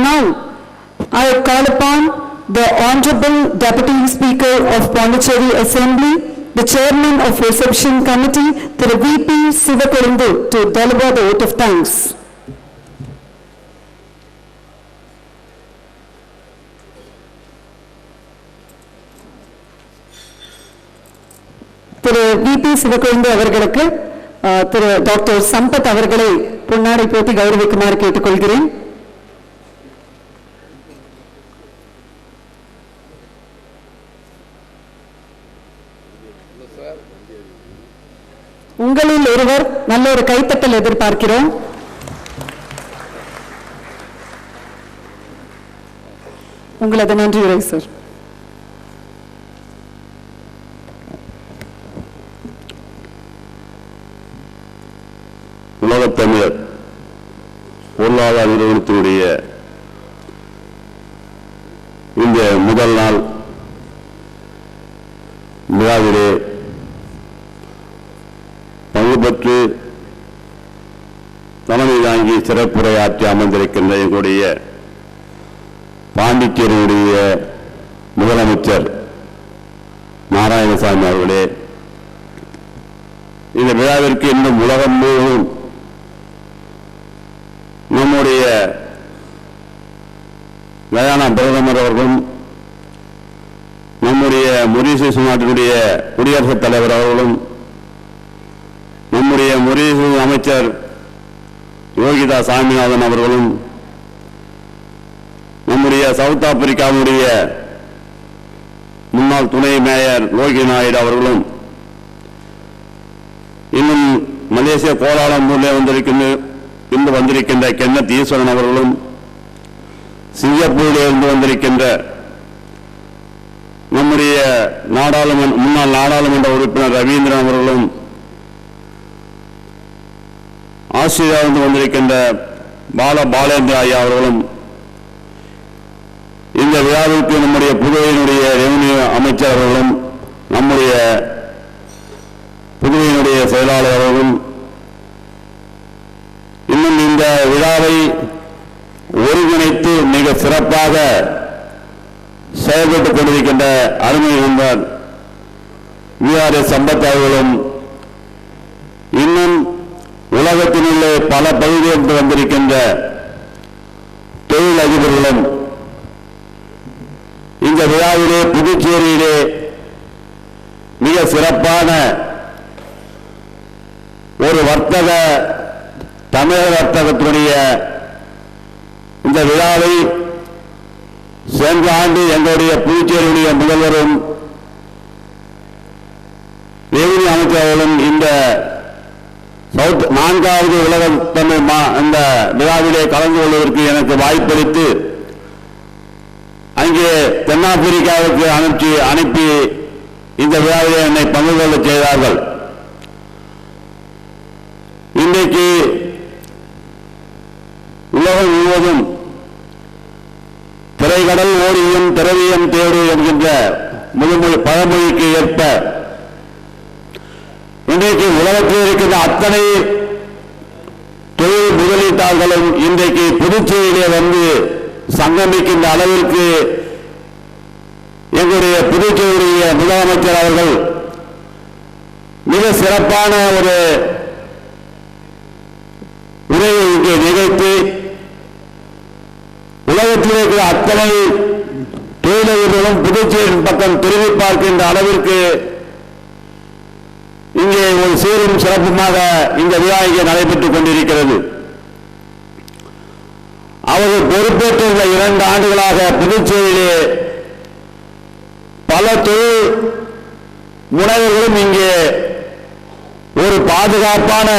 Now, I call upon the Honorable Deputy Speaker of Pondicherry Assembly, the Chairman of Reception Committee, the VP Sivakolindu, to deliver the vote of thanks. Thiru V P Sivakozhundhu அவர்களுக்கு Thiru doctor Sampath அவர்களை பொன்னாடை போட்டி கௌரவிக்குமாறு கேட்டுக்கொள்கிறேன். உங்களில் ஒருவர் நல்ல ஒரு கைத்தட்டல் எதிர்பார்க்கிறோம். உங்களது நன்றி உரை சார். உலகத்தமிழர் பொருளாதார நிறுவனத்தினுடைய இந்த முதல் நாள் விழாவிலே பங்கு பெற்று தலைமை தாங்கி சிறப்புரையாற்றி அமர்ந்திருக்கின்ற எங்களுடைய பாண்டிச்சேரியுடைய முதலமைச்சர் நாராயணசாமி அவர்களே, இந்த விழாவிற்கு இன்னும் உலகம் முழுவதும் நம்முடைய கயானா பிரதமர் அவர்களும் நம்முடைய மொரீஷியஸ் நாட்டினுடைய குடியரசுத் தலைவர் அவர்களும் நம்முடைய மொரீஷியஸ் அமைச்சர் யோகிதா சாமிநாதன் அவர்களும் நம்முடைய சவுத் ஆப்பிரிக்காவுடைய முன்னாள் துணை மேயர் லோகி நாயுடு அவர்களும் இன்னும் மலேசிய கோலாலம்பூரில் வந்திருக்கின்ற கென்னத் ஈஸ்வரன் அவர்களும் சிங்கப்பூரில் இருந்து வந்திருக்கின்ற நம்முடைய முன்னாள் நாடாளுமன்ற உறுப்பினர் ரவீந்திரன் அவர்களும் ஆஸ்திரேலியாவிலிருந்து வந்திருக்கின்ற பாலேந்திர ஐயா அவர்களும் இந்த விழாவிற்கு நம்முடைய புதுவையினுடைய ரெவன்யூ அமைச்சர் அவர்களும் நம்முடைய புதுவையினுடைய செயலாளர் அவர்களும் இன்னும் இந்த விழாவை ஒருங்கிணைத்து மிக சிறப்பாக செயல்பட்டுக் கொண்டிருக்கின்ற அருமை நண்பர் விஆர்எஸ் சம்பத் அவர்களும் இன்னும் உலகத்தினுள்ளே பல பகுதிகளிலிருந்து வந்திருக்கின்ற தொழில் அதிபர்களும் இந்த விழாவிலே புதுச்சேரியிலே மிக சிறப்பான ஒரு தமிழக வர்த்தகத்தினுடைய இந்த விழாவை சென்ற ஆண்டு எங்களுடைய புதுச்சேரியுடைய முதல்வரும் ரெவன்யூ அமைச்சர்களும் இந்த நான்காவது உலக தமிழ் இந்த விழாவிலே கலந்து கொள்வதற்கு எனக்கு வாய்ப்பளித்து அங்கே தென்னாப்பிரிக்காவுக்கு அனுப்பி இந்த விழாவிலே என்னை பங்கு கொள்ள செய்தார்கள். இன்றைக்கு உலகம் முழுவதும் திரைக்கடல் ஓடியும் திரவியம் தேடு என்கின்ற முதுமொழி பழமொழிக்கு ஏற்ப இன்றைக்கு உலகத்தில் இருக்கின்ற அத்தனை தொழில் முதலீட்டாளர்களும் இன்றைக்கு புதுச்சேரியிலே வந்து சங்கமிக்கின்ற அளவிற்கு எங்களுடைய புதுச்சேரியுடைய முதலமைச்சர் அவர்கள் மிக சிறப்பான ஒரு உரையை இங்கே நிகழ்த்தி உலகத்தில் இருக்கிற அத்தனை தொழிலதிபர்களும் புதுச்சேரியின் பக்கம் திரும்பி பார்க்கின்ற அளவிற்கு இங்கே ஒரு சீரும் சிறப்புமாக இந்த விழா இங்கே நடைபெற்றுக் கொண்டிருக்கிறது. அவர்கள் பொறுப்பேற்றுள்ள 2 ஆண்டுகளாக புதுச்சேரியிலே பல தொழில் முனைவர்களும் இங்கே ஒரு பாதுகாப்பான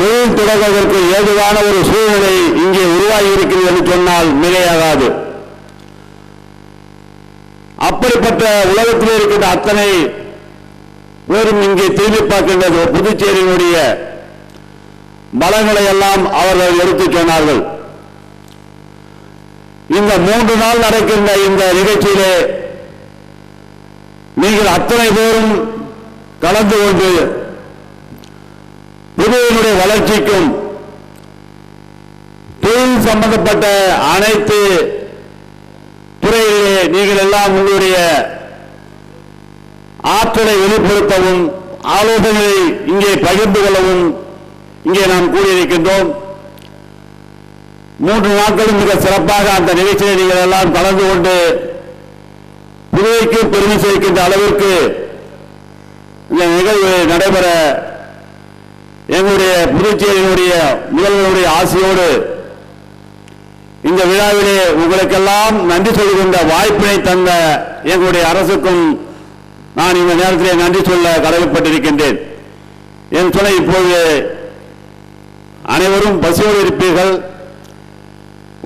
தொழில் தொடங்குவதற்கு ஏதுவான ஒரு சூழ்நிலை இங்கே உருவாகி இருக்கிறது என்று சொன்னால் மிகையாகாது. அப்படிப்பட்ட உலகத்தில் இருக்கின்ற அத்தனை பேரும் இங்கே திரும்பி பார்க்கின்றது புதுச்சேரியினுடைய பலங்களை எல்லாம் அவர்கள் எடுத்துச் சொன்னார்கள். இந்த 3 நாள் நடக்கின்ற இந்த நிகழ்ச்சியிலே நீங்கள் அத்தனை பேரும் கலந்து கொண்டு புதுவையினுடைய வளர்ச்சிக்கும் தொழில் சம்பந்தப்பட்ட அனைத்து துறையிலே நீங்கள் எல்லாம் உங்களுடைய ஆற்றலை வெளிப்படுத்தவும் ஆலோசனைகளை இங்கே பகிர்ந்து கொள்ளவும் இங்கே நாம் கூடியிருக்கின்றோம். 3 நாட்களும் மிக சிறப்பாக அந்த நிகழ்ச்சியை நீங்கள் எல்லாம் கலந்து கொண்டு புதுவைக்கு பெருமை சேர்க்கின்ற அளவிற்கு இந்த நிகழ்வு நடைபெற எங்களுடைய புதுச்சேரியினுடைய முதல்வருடைய ஆசையோடு இந்த விழாவிலே உங்களுக்கெல்லாம் நன்றி சொல்கின்ற வாய்ப்பினை தந்த எங்களுடைய அரசுக்கும் நான் இந்த நேரத்திலே நன்றி சொல்ல கடமைப்பட்டிருக்கின்றேன். என் துணை இப்போது அனைவரும் பசியோடு இருப்பீர்கள்.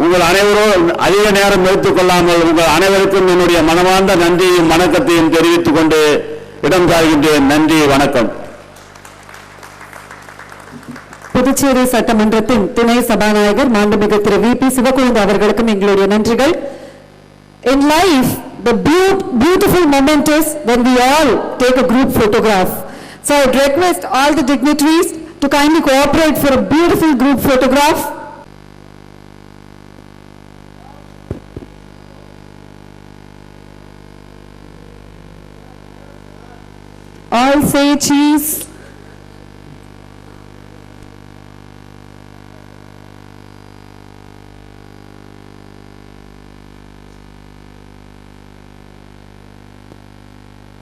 உங்கள் அனைவரும் அதிக நேரம் எடுத்துக் கொள்ளாமல் உங்கள் அனைவருக்கும் என்னுடைய மனமார்ந்த நன்றியும் வணக்கத்தையும் தெரிவித்துக் கொண்டு இடம் சார்கின்றேன். நன்றி, வணக்கம். புதுச்சேரி சட்டமன்றத்தின் துணை சபாநாயகர் மாண்புமிகு திரு வி.பி. சிவக்கொழுந்து அவர்களுக்கும் எங்களுடைய நன்றிகள். In life, the beautiful moment is when we all take a group photograph. So I would request all the dignitaries to kindly cooperate for a beautiful group photograph. All say cheese.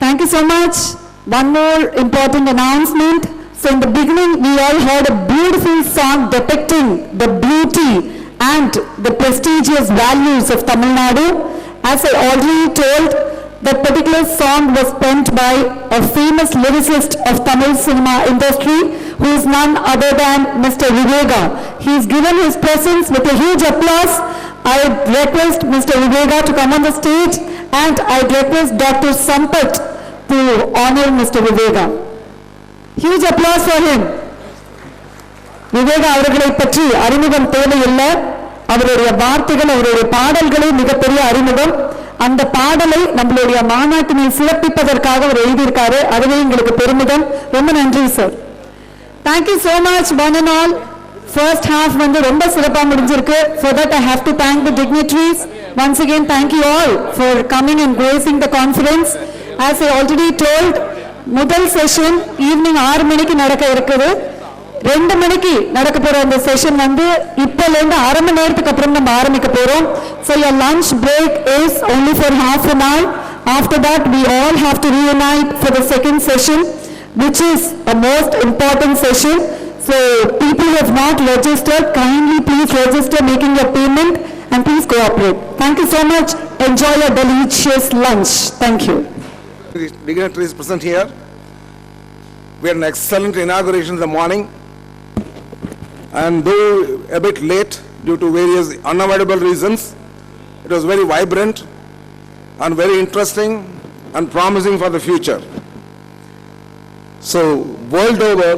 Thank you so much. One more important announcement. So in the beginning, we all heard a beautiful song depicting the beauty and the prestigious values of Tamil Nadu. As I already told, that particular song was penned by a famous lyricist of Tamil cinema industry, who is none other than Mr. Viveka. He is given his presence with a huge applause. I request Mr. Viveka to come on the stage, and I request Dr. Sampath to honor Mr. Viveka. Huge applause for him. Viveka அவர்களை பற்றி அறிமுகம் தேவையில்லை. அவருடைய வார்த்தைகள், அவருடைய பாடல்களே மிகப்பெரிய அறிமுகம். அந்த பாடலை நம்மளுடைய மாநாட்டினை சிறப்பிப்பதற்காக அவர் எழுதியிருக்காரு. அதுவே எங்களுக்கு பெருமிதம். ரொம்ப நன்றி sir. Thank you so much one and all. First half வந்து ரொம்ப சிறப்பாக முடிஞ்சிருக்கு. For that I have to thank the dignitaries. Once again, thank you all for coming and gracing the conference. As I already told, முதல் session evening 6 மணிக்கு நடக்க இருக்குது. 2 மணிக்கு நடக்க போற அந்த செஷன் வந்து இப்பல இருந்து அரை மணி நேரத்துக்கு அப்புறம் நம்ம ஆரம்பிக்க போறோம். So your lunch break is only for half an hour. After that we all have to reunite for the second session, which is a most important session. So people who have not registered, kindly please register making your payment and please cooperate. Thank you so much. Enjoy your delicious lunch. Thank you. Dignitaries present here. We had an excellent inauguration in the morning, and though a bit late due to various unavoidable reasons, it was very vibrant and very interesting and promising for the future. So, world over,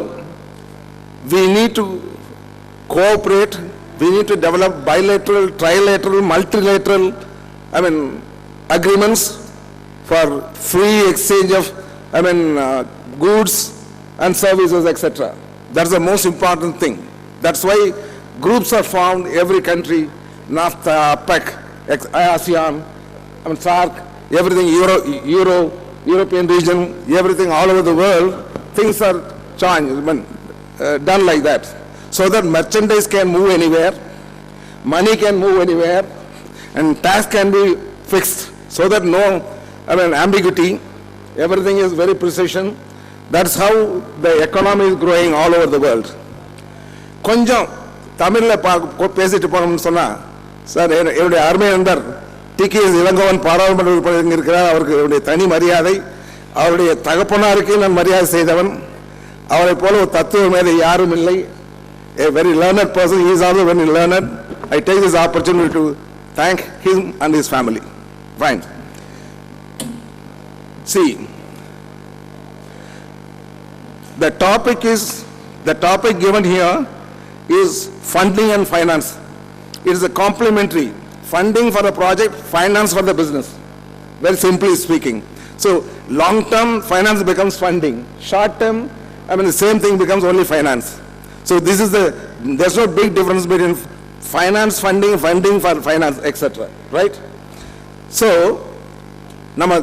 we need to cooperate, we need to develop bilateral, trilateral, multilateral, agreements for free exchange of, goods and services, etc. That's the most important thing. That's why groups are formed, every country, NAFTA, APEC, ASEAN, SAARC, everything, European region, everything all over the world, things are done like that. So that merchandise can move anywhere, money can move anywhere, and tax can be fixed. So that no ambiguity, everything is very precision. That's how the economy is growing all over the world. கொஞ்சம் தமிழ்ல பேசிட்டு போனோம்னு சொன்னா, sir என்னுடைய அருமை நண்பர் TKS. Elangovan பாராளுமன்ற உறுப்பினர் இருக்கிறார். அவருக்கு என்னுடைய தனி மரியாதை. அவருடைய தகப்பனாருக்கு நான் மரியாதை செய்தவன். அவரை போல ஒரு தத்துவ மேதை யாரும் இல்லை. A very learned person. He is also very learned. I take this opportunity to thank him and his family. Fine. See, the topic given here is funding and finance. It is a complementary. Funding for the project, finance for the business. Very simply speaking. So, long-term finance becomes funding. Short-term, the same thing becomes only finance. So, there's no big difference between finance, funding for finance, etc. Right? So, நம்ம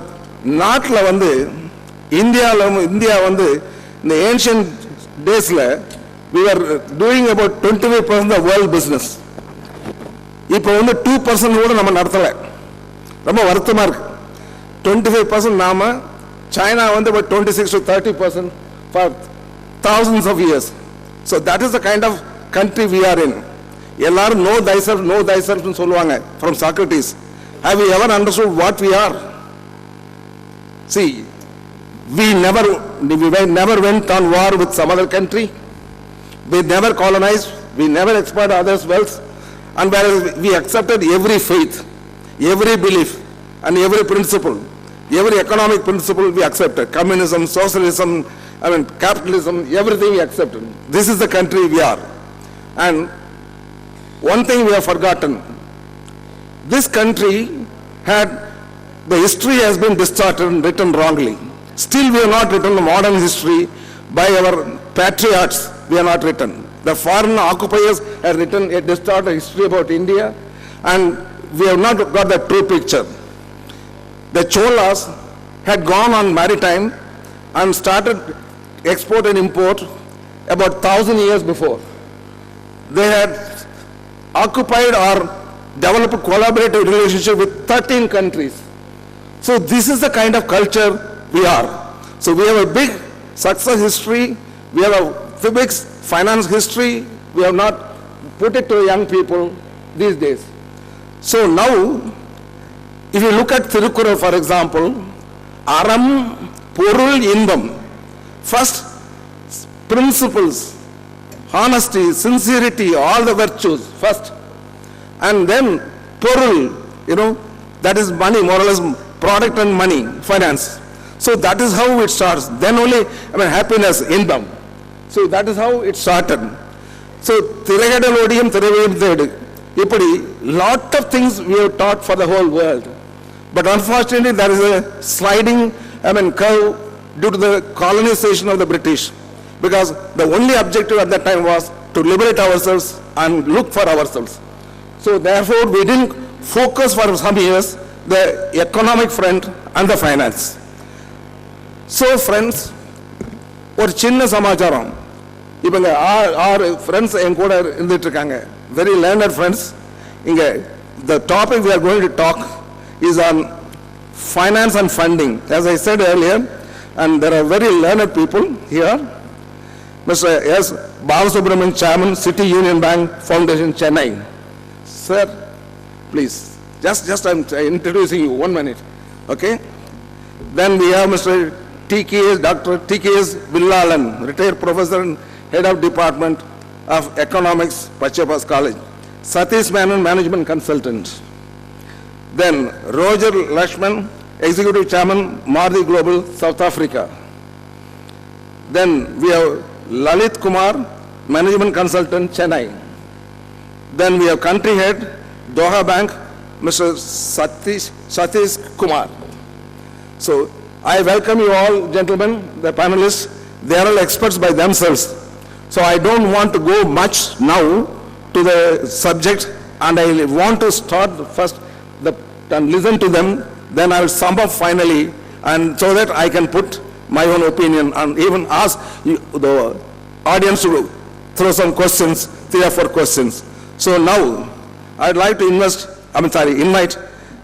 நாட்டில் வந்து India வந்து இந்த ancient டேஸில் we were doing about 25% of world business. இப்போ வந்து 2% கூட நம்ம நடத்தலை. ரொம்ப வருத்தமாக இருக்கு. 25% நாம, China வந்து about 26 to 30% for thousands of years. So that is the kind of country we are in. எல்லாரும் know thyself னு சொல்லுவாங்க from Socrates. Have you ever understood what we are? See, we never went on war with some other country. We never colonized, we never exploited others' wealth, and whereas we accepted every faith, every belief, and every principle, every economic principle we accepted. Communism, socialism, capitalism, everything we accepted. This is the country we are. And one thing we have forgotten, this country the history has been distorted and written wrongly. Still we have not written the modern history by our patriots. We have not written. The foreign occupiers have written a distorted history about India, and we have not got the true picture. The Cholas had gone on maritime and started export and import about 1,000 years before. They had occupied or developed collaborative relationship with 13 countries. So this is the kind of culture we are. So we have a big success history. We have a big finance history. We have not put it to young people these days. So now, if you look at Thirukkural, for example, Aram, Porul, Indam. First, principles, honesty, sincerity, all the virtues first. And then Porul, that is money, more or less product and money, finance. So that is how it starts. Then only, happiness, Indam. So that is how it started. So, Thirukadalodiyam, Thiruvayam Thedu. Ippadi, lot of things we have taught for the whole world. But unfortunately, there is a sliding, curve due to the colonization of the British. Because the only objective at that time was to liberate ourselves and look for ourselves. So therefore, we didn't focus for some years the economic front and the finance. So friends, ஒரு சின்ன சமாச்சாரம். இவங்க 6 friends என் கூட இருந்துட்டு இருக்காங்க. Very learned friends. இங்க the topic we are going to talk is on finance and funding. As I said earlier, and there are very learned people here. Mr. S. Balasubramanian, Chairman, City Union Bank Foundation, Chennai. Sir, please. Just I'm introducing you. 1 minute. Okay? Then we have Mr. Dr. T.K.S. Villalan, retired professor and head of Department of Economics, Pachapas College. Satish Menon, management consultant. Then Roger Lakshman, executive chairman, Maruti Global, South Africa. Then we have Lalit Kumar, management consultant, Chennai. Then we have country head, Doha Bank, Mr. Satish Kumar. So I welcome you all, gentlemen, the panelists. They are all experts by themselves. So I don't want to go much now to the subject, and I want to start first and listen to them. Then I will sum up finally, and so that I can put my own opinion and even ask the audience to throw some questions, 3 or 4 questions. So now I'd like to invite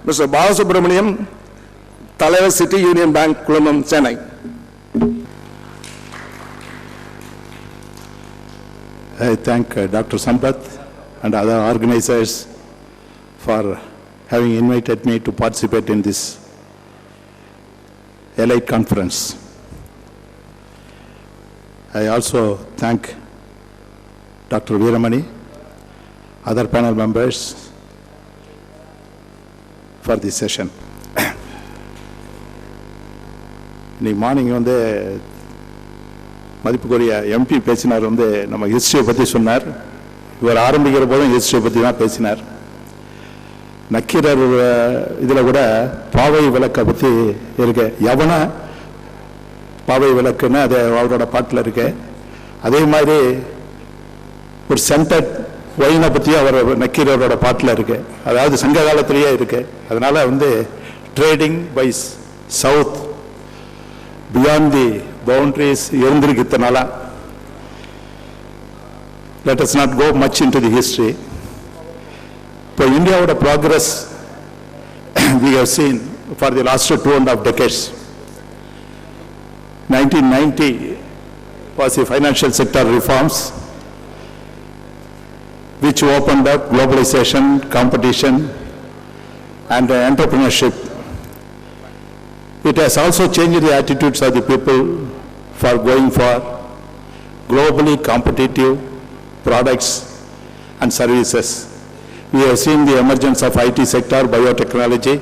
Mr. Balasubramanian, Talaivar, City Union Bank, Kulamam, Chennai. I thank Dr. Sampath and other organizers for having invited me to participate in this elite conference. I also thank Dr. Veeramani, other panel members for this session. இன்னைக்கு morning மதிப்புக்குரிய MP பேசினார் நம்ம ஹிஸ்டரியை பற்றி சொன்னார். இவர் ஆரம்பிக்கிற போதும் ஹிஸ்டரியை பற்றி தான் பேசினார். நக்கீரர் இதில் கூட பாவை விளக்கை பற்றி இருக்கு. யவன பாவை விளக்குன்னு அது அவரோட பாட்டில் இருக்கு. அதே மாதிரி ஒரு சென்டர் ஒயினை பற்றி அவர் நக்கீரரோட பாட்டில் இருக்கு, அதாவது சங்க காலத்திலேயே இருக்கு. அதனால trading by south beyond the boundaries இருந்திருக்கு இத்தனால. Let us not go much into the history. இப்போ இந்தியாவோட progress we have seen for the last 2.5 decades. 1990 was the financial sector reforms which opened up globalization, competition and entrepreneurship. It has also changed the attitudes of the people for going for globally competitive products and services. We have seen the emergence of IT sector, biotechnology,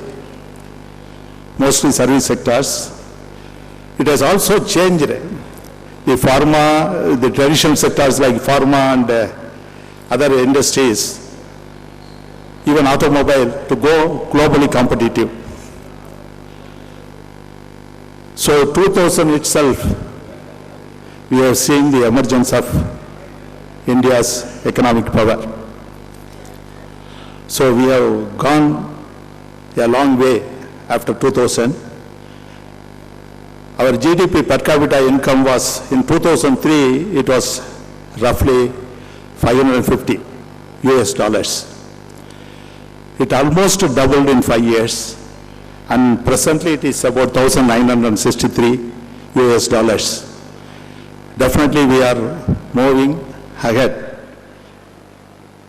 mostly service sectors. It has also changed the pharma, the traditional sectors like pharma and other industries, even automobile, to go globally competitive. So 2000 itself, we have seen the emergence of India's economic power. So we have gone a long way after 2000. Our GDP per capita income was, in 2003, it was roughly $550. It almost doubled in 5 years, and presently it is about $1,963. Definitely we are moving ahead.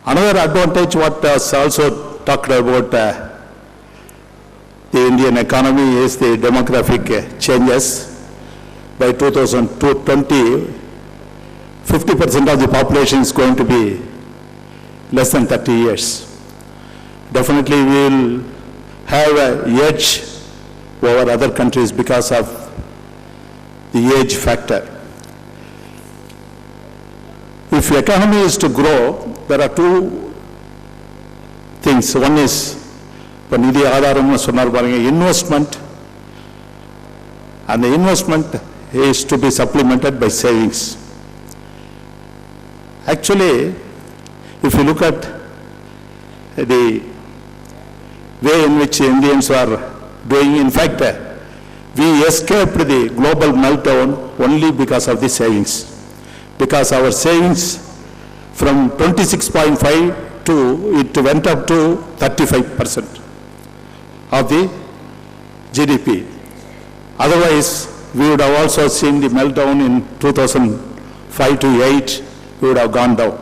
Another advantage what was also talked about the Indian economy is the demographic changes. By 2020, 50% of the population is going to be less than 30 years. Definitely we will have an edge over other countries because of the age factor. If the economy is to grow, there are two things. One is, நிதி ஆதாரம்னு சொன்னார் பாருங்க, investment, and the investment is to be supplemented by savings. Actually, if you look at the way in which Indians are doing, in fact, we escaped the global meltdown only because of the savings. Because our savings from 26.5 to, it went up to 35% of the GDP. Otherwise, we would have also seen the meltdown in 2005 to 8, we would have gone down.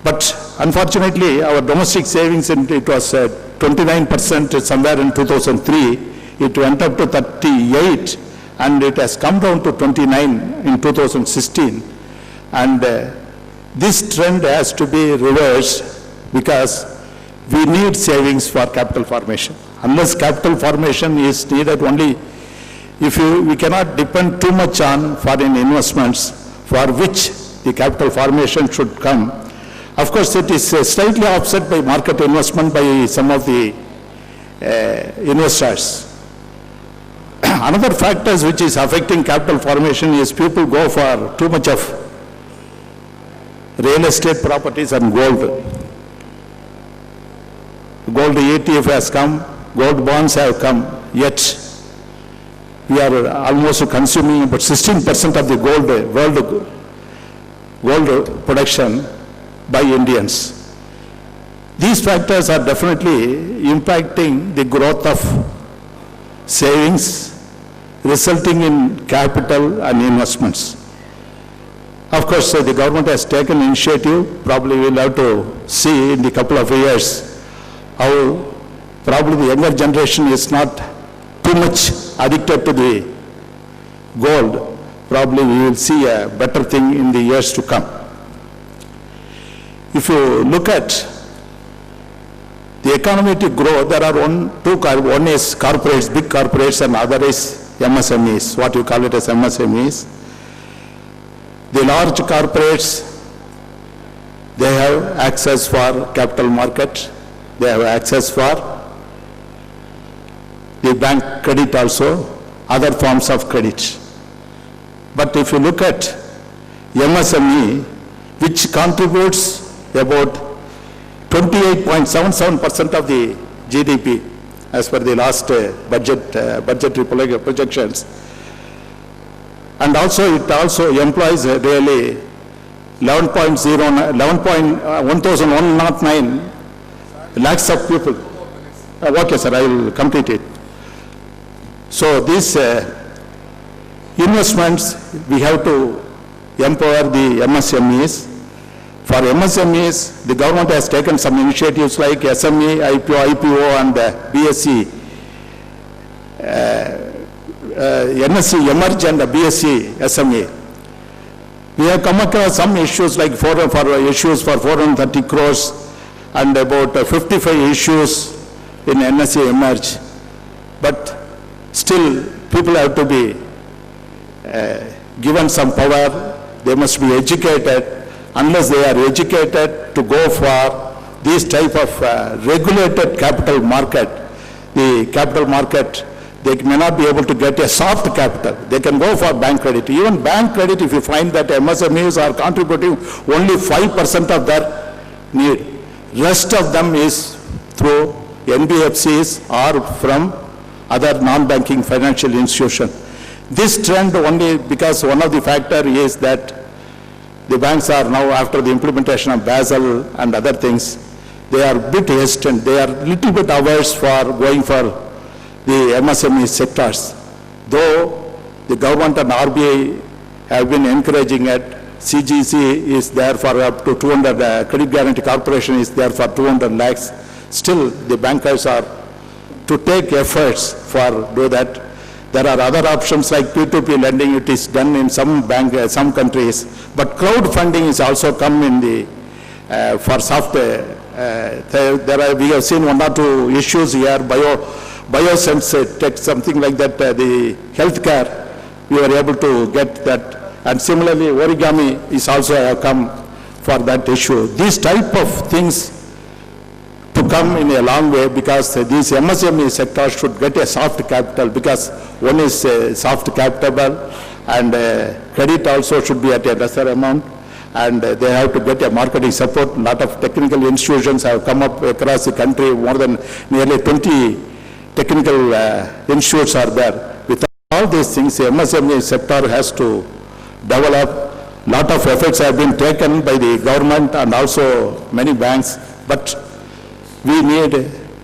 But unfortunately, our domestic savings, it was 29% somewhere in 2003, it went up to 38, and it has come down to 29 in 2016. And this trend has to be reversed because we need savings for capital formation. Unless capital formation is needed only, we cannot depend too much on foreign investments for which the capital formation should come. Of course, it is slightly offset by market investment by some of the investors. Another factors which is affecting capital formation is people go for too much of real estate properties and gold. Gold ETF has come, gold bonds have come, yet we are almost consuming about 16% of the world gold production by Indians. These factors are definitely impacting the growth of savings, resulting in capital and investments. Of course, the government has taken initiative. Probably we'll have to see in the couple of years how probably the younger generation is not too much addicted to the gold. Probably we will see a better thing in the years to come. If you look at the economy to grow, there are one is corporates, big corporates, and other is MSMEs, what you call it as MSMEs. The large corporates, they have access for capital market, they have access for the bank credit also, other forms of credit. But if you look at MSME, which contributes about 28.77% of the GDP as per the last budgetary projections. And also it also employs really 1,109 lakhs of people. Okay, sir, I will complete it. So these investments, we have to empower the MSMEs. For MSMEs, the government has taken some initiatives like SME, IPO and BSE, NSE, Emerge and BSE, SME. We have come across some issues like issues for 430 crores and about 55 issues in NSE Emerge. But still, people have to be given some power. They must be educated. Unless they are educated to go for this type of regulated capital market, the capital market, they may not be able to get a soft capital. They can go for bank credit. Even bank credit, if you find that MSMEs are contributing only 5% of their need, rest of them is through NBFCs or from other non-banking financial institutions. This trend only because one of the factors is that the banks are now, after the implementation of Basel and other things, they are a bit hesitant. They are a little bit averse for going for the MSME sectors. Though the government and RBI have been encouraging it, CGC is there for up to 200, Credit Guarantee Corporation is there for 200 lakhs. Still, the bankers are to take efforts for do that. There are other options like P2P lending. It is done in some some countries, but crowdfunding is also come in the for soft. We have seen one or two issues here. Biosense tech, something like that. The healthcare, we were able to get that, and similarly, Origami is also come for that issue. These type of things to come in a long way because these MSME sectors should get a soft capital because one is soft capital and credit also should be at a lesser amount and they have to get a marketing support. A lot of technical institutions have come up across the country, more than nearly 20 technical institutes are there. With all these things, the MSME sector has to develop. A lot of efforts have been taken by the government and also many banks, but we need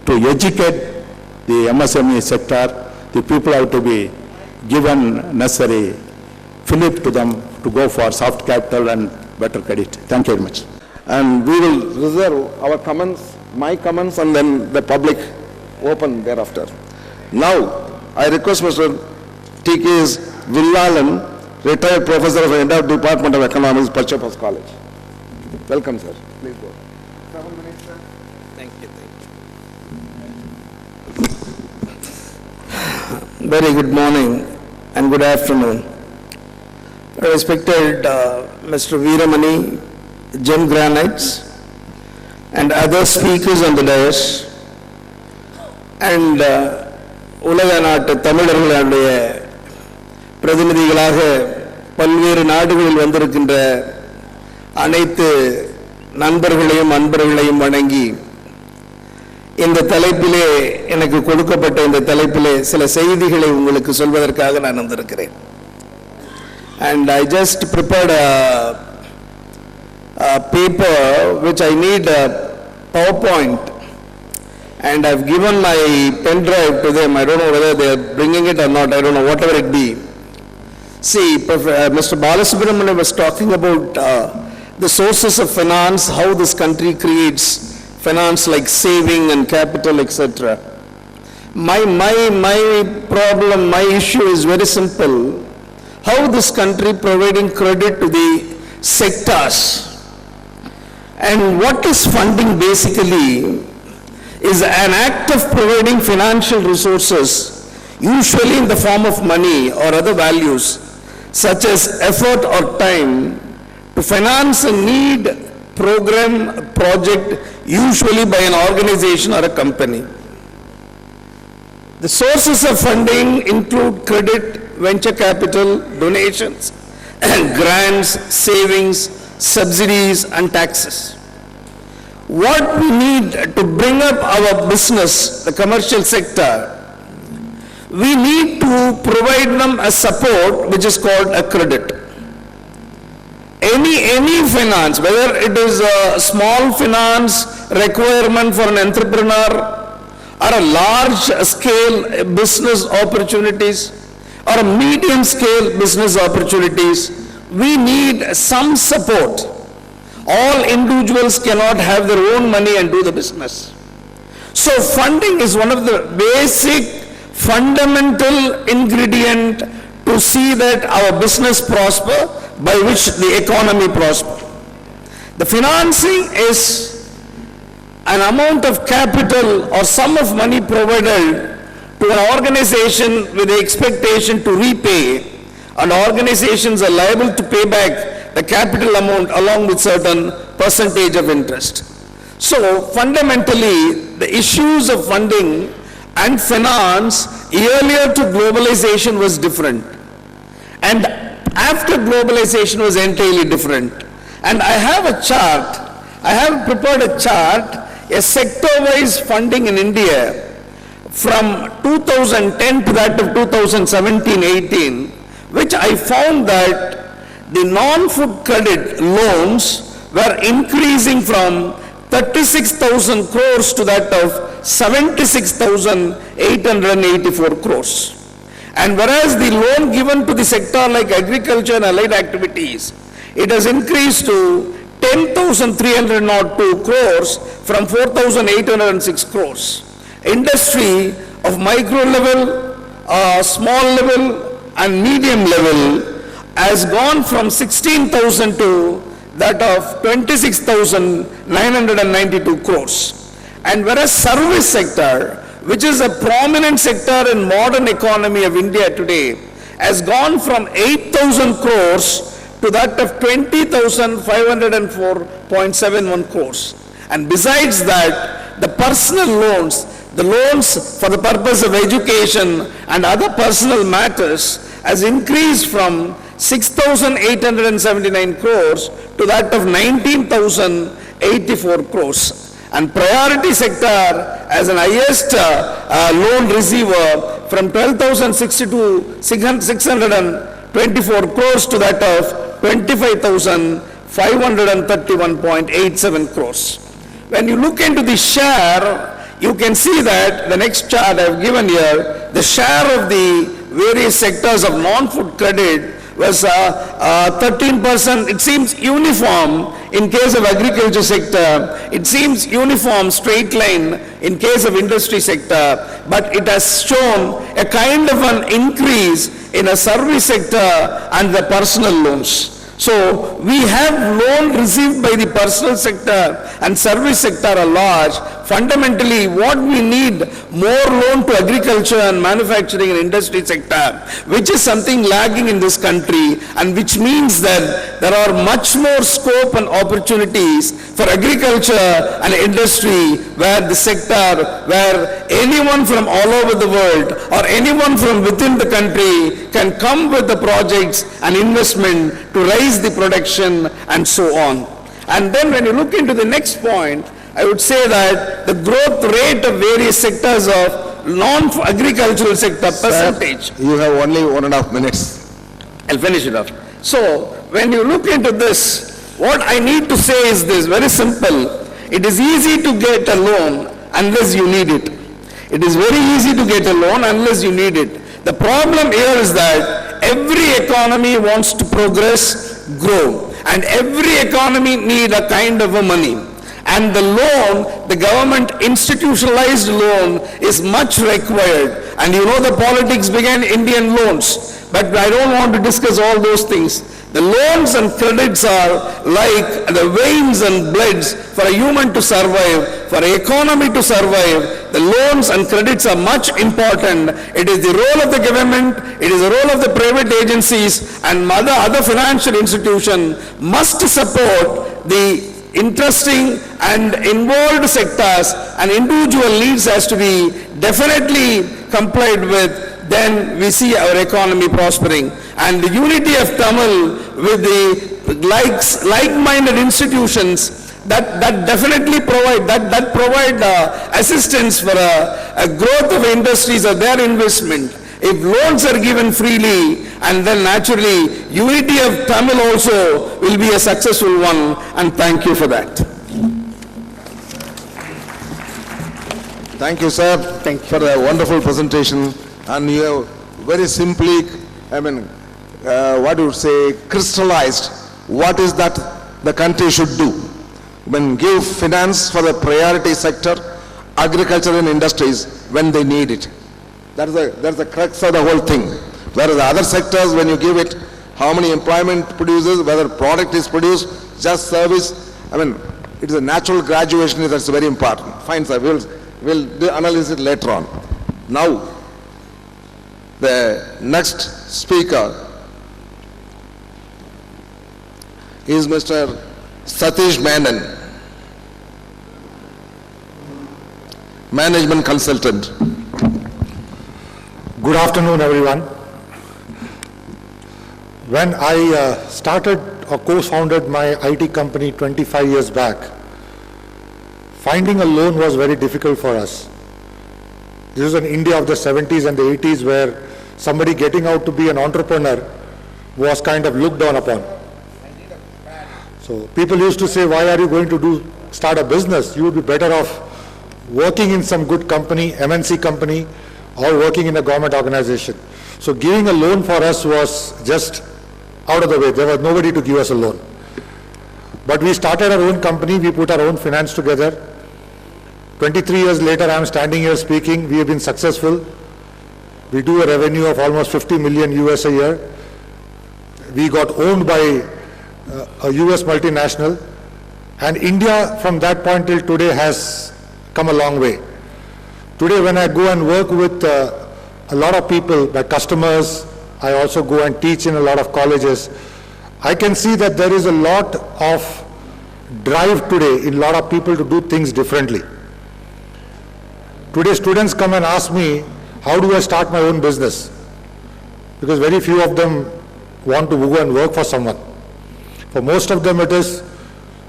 to educate the MSME sector. The people have to be given necessary fillip to them to go for soft capital and better credit. Thank you very much. And we will reserve our comments, my comments, and then the public open thereafter. Now, I request Mr. T.K.S. Villalan, retired professor of the Endowed Department of Economics, Pachappas College. Welcome, sir. Please go. 7 minutes, sir. Thank you. Very good morning and good afternoon. Respected Mr. Veeramani, Gem Granites, and other speakers on the dais, and உலக நாட்டு தமிழர்களுடைய பிரதிநிதிகளாக பல்வேறு நாடுகளில் வந்திருக்கின்ற அனைத்து நண்பர்களையும் அன்பர்களையும் வணங்கி இந்த தலைப்பிலே எனக்கு கொடுக்கப்பட்ட இந்த தலைப்பிலே சில செய்திகளை உங்களுக்கு சொல்வதற்காக நான் வந்திருக்கிறேன். And I just prepared a paper which I need a PowerPoint and I've given my pen drive to them. I don't know whether they are bringing it or not. I don't know, whatever it be. See, Mr. Balasubramanian was talking about the sources of finance, how this country creates finance like saving and capital, etc. My problem, my issue is very simple. How this country providing credit to the sectors. And what is funding basically is an act of providing financial resources, usually in the form of money or other values, such as effort or time, to finance a need, program, project, usually by an organization or a company. The sources of funding include credit, venture capital, donations, grants, savings, subsidies and taxes. What we need to bring up our business, the commercial sector, we need to provide them a support which is called a credit. Any finance, whether it is a small finance requirement for an entrepreneur or a large scale business opportunities or a medium scale business opportunities, we need some support. All individuals cannot have their own money and do the business. So funding is one of the basic fundamental ingredient to see that our business prosper, by which the economy prosper. The financing is an amount of capital or sum of money provided to an organization with the expectation to repay, and organizations are liable to pay back the capital amount along with certain percentage of interest. So fundamentally, the issues of funding and finance earlier to globalization was different, and after globalization was entirely different. And I have a chart, I have prepared a chart, a sector-wise funding in India from 2010 to that of 2017-18, which I found that the non-food credit loans were increasing from 36,000 crores to that of 76,884 crores. And whereas the loan given to the sector like agriculture and allied activities, it has increased to 10,302 crores from 4,806 crores. Industry of micro level, small level and medium level has gone from 16,000 to that of 26,992 crores. And whereas service sector, which is a prominent sector in modern economy of India today, has gone from 8,000 crores to that of 20,504.71 crores. And besides that, the personal loans, the loans for the purpose of education and other personal matters has increased from 6,879 crores to that of 19,084 crores. And priority sector as an highest loan receiver from 12,624 crores to that of 25,531.87 crores. When you look into the share, you can see that the next chart I have given here, the share of the various sectors of non-food credit was 13%. It seems uniform in case of agriculture sector. It seems uniform straight line in case of industry sector, but it has shown a kind of an increase in a service sector and the personal loans. So we have loan received by the personal sector and service sector are large. Fundamentally, what we need more loan to agriculture and manufacturing and industry sector, which is something lagging in this country, and which means that there are much more scope and opportunities for agriculture and industry, where the sector, where anyone from all over the world or anyone from within the country can come with the projects and investment to raise the production and so on. And then when you look into the next point, I would say that the growth rate of various sectors of non-agricultural sector percentage. You have only 1.5 minutes. I'll finish it off. So when you look into this, what I need to say is this, very simple. It is easy to get a loan unless you need it. It is very easy to get a loan unless you need it. The problem here is that every economy wants to progress, grow, and every economy need a kind of a money. And the loan, the government institutionalized loan is much required. And you know the politics behind Indian loans, but I don't want to discuss all those things. The loans and credits are like the veins and bloods for a human to survive, for an economy to survive. The loans and credits are much important. It is the role of the government, it is the role of the private agencies and other financial institutions must support the interesting and involved sectors, and individual needs has to be definitely complied with. Then we see our economy prospering. And the unity of Tamil with the like-minded institutions that definitely provide assistance for a growth of industries or their investment. If loans are given freely, and then naturally unity of Tamil also will be a successful one, and thank you for that. Thank you, sir. Thank you for the wonderful presentation. And you have very simply, what you would say, crystallized what is that the country should do. When give finance for the priority sector, agriculture and industries when they need it. That's the crux of the whole thing. Whereas the other sectors, when you give it, how many employment produces, whether product is produced, just service, it is a natural graduation that's very important. Fine, sir, we'll do analysis later on. Now, the next speaker is Mr. Satish Menon, management consultant. Good afternoon, everyone. When I started or co-founded my IT company 25 years back, finding a loan was very difficult for us. This was in India of the 70s and the 80s, where somebody getting out to be an entrepreneur was kind of looked down upon. So people used to say, why are you going to start a business? You would be better off working in some good company, MNC company, or working in a government organization. So giving a loan for us was just out of the way. There was nobody to give us a loan. But we started our own company, we put our own finance together. 23 years later, I am standing here speaking, we have been successful. We do a revenue of almost 50 million US a year. We got owned by a US multinational, and India from that point till today has come a long way. Today when I go and work with a lot of people, my customers, I also go and teach in a lot of colleges, I can see that there is a lot of drive today in a lot of people to do things differently. Today students come and ask me, how do I start my own business? Because very few of them want to go and work for someone. For most of them it is,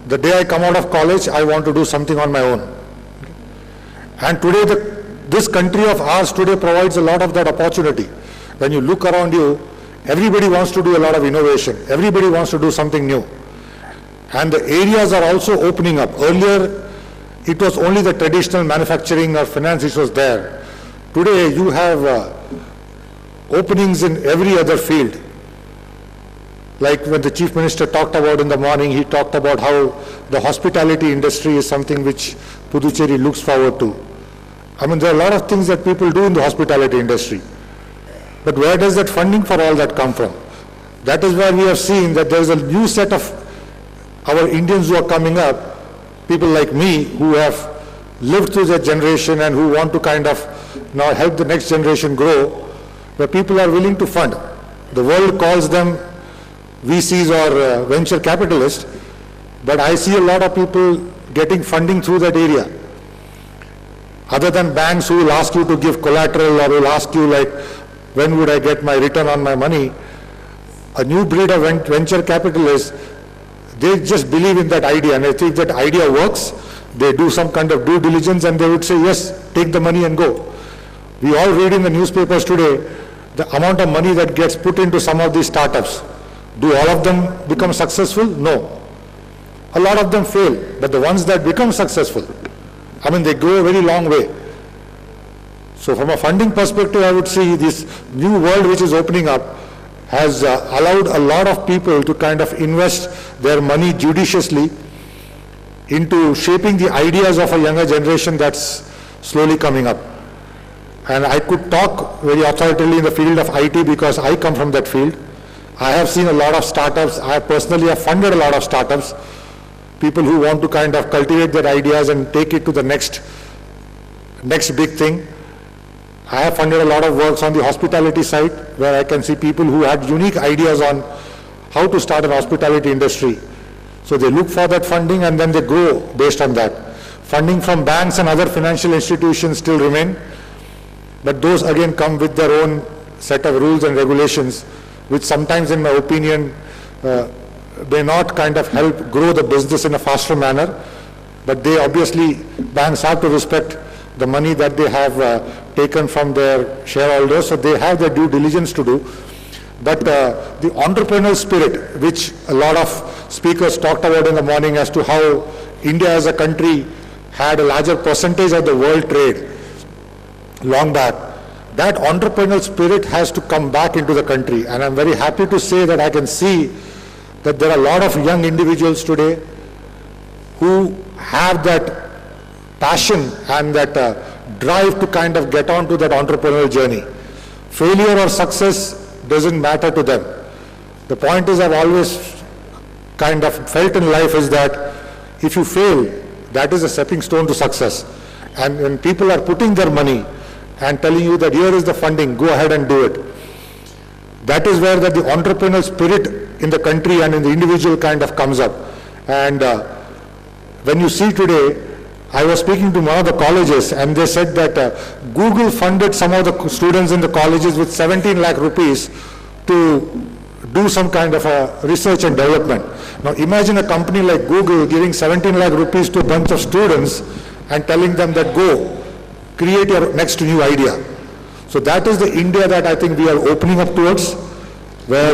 the day I come out of college, I want to do something on my own. And today this country of ours today provides a lot of that opportunity. When you look around you, everybody wants to do a lot of innovation. Everybody wants to do something new. And the areas are also opening up. Earlier, it was only the traditional manufacturing or finance which was there. Today, you have openings in every other field. Like when the Chief Minister talked about in the morning, he talked about how the hospitality industry is something which Puducherry looks forward to. There are a lot of things that people do in the hospitality industry. But where does that funding for all that come from? That is where we have seen that there is a new set of our Indians who are coming up, people like me who have lived through that generation and who want to kind of now help the next generation grow, where people are willing to fund. The world calls them VCs or venture capitalists, but I see a lot of people getting funding through that area. Other than banks who will ask you to give collateral or will ask you like, when would I get my return on my money? A new breed of venture capitalists, they just believe in that idea, and I think that idea works. They do some kind of due diligence and they would say, yes, take the money and go. We all read in the newspapers today the amount of money that gets put into some of these startups. Do all of them become successful? No. A lot of them fail, but the ones that become successful, they go a very long way. So from a funding perspective, I would see this new world which is opening up has allowed a lot of people to kind of invest their money judiciously into shaping the ideas of a younger generation that's slowly coming up. And I could talk very authoritatively in the field of IT because I come from that field. I have seen a lot of startups. I personally have funded a lot of startups, people who want to kind of cultivate their ideas and take it to the next big thing. I have funded a lot of works on the hospitality side, where I can see people who had unique ideas on how to start an hospitality industry. So they look for that funding and then they grow based on that. Funding from banks and other financial institutions still remain, but those again come with their own set of rules and regulations, which sometimes, in my opinion, may not kind of help grow the business in a faster manner, but they obviously, banks have to respect the money that they have taken from their shareholders, so they have their due diligence to do. But the entrepreneurial spirit, which a lot of speakers talked about in the morning as to how India as a country had a larger percentage of the world trade long back, that entrepreneurial spirit has to come back into the country. And I'm very happy to say that I can see that there are a lot of young individuals today who have that passion and that drive to kind of get onto that entrepreneurial journey. Failure or success doesn't matter to them. The point is, I've always kind of felt in life is that if you fail, that is a stepping stone to success. And when people are putting their money and telling you that here is the funding, go ahead and do it, that is where the entrepreneurial spirit in the country and in the individual kind of comes up. And when you see today, I was speaking to one of the colleges and they said that Google funded some of the students in the colleges with 17 lakh rupees to do some kind of a research and development. Now imagine a company like Google giving 17 lakh rupees to a bunch of students and telling them that go, create your next new idea. So that is the India that I think we are opening up towards, where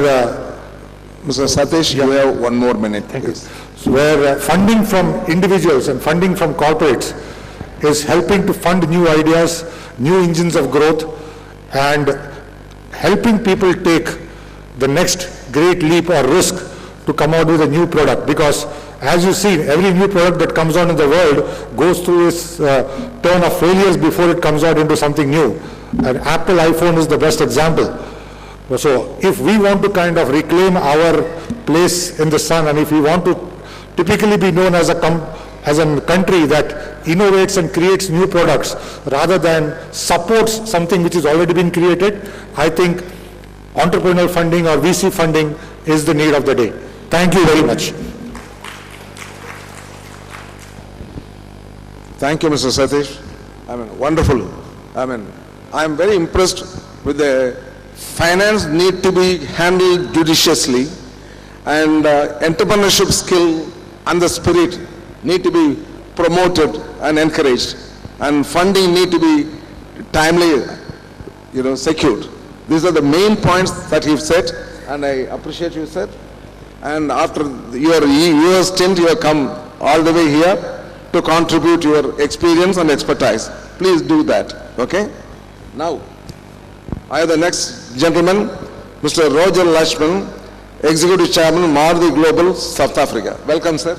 Mr. Satish, you have 1 more minute. Thank you. So where funding from individuals and funding from corporates is helping to fund new ideas, new engines of growth, and helping people take the next great leap or risk to come out with a new product. Because as you see, every new product that comes out in the world goes through its turn of failures before it comes out into something new. And Apple iPhone is the best example. So if we want to kind of reclaim our place in the sun, and if we want to typically be known as a country that innovates and creates new products rather than supports something which has already been created, I think entrepreneurial funding or VC funding is the need of the day. Thank you very much. Thank you, Mr. Satish. I mean, wonderful. I mean, I'm very impressed with the finance need to be handled judiciously, and entrepreneurship skill and the spirit need to be promoted and encouraged, and funding need to be timely, secured. These are the main points that you've said, and I appreciate you said. And after your stint, you have come all the way here to contribute your experience and expertise. Please do that, okay? Now, I have the next gentleman, Mr. Roger Lashman, Executive Chairman, Maruti Global, South Africa. Welcome, sir.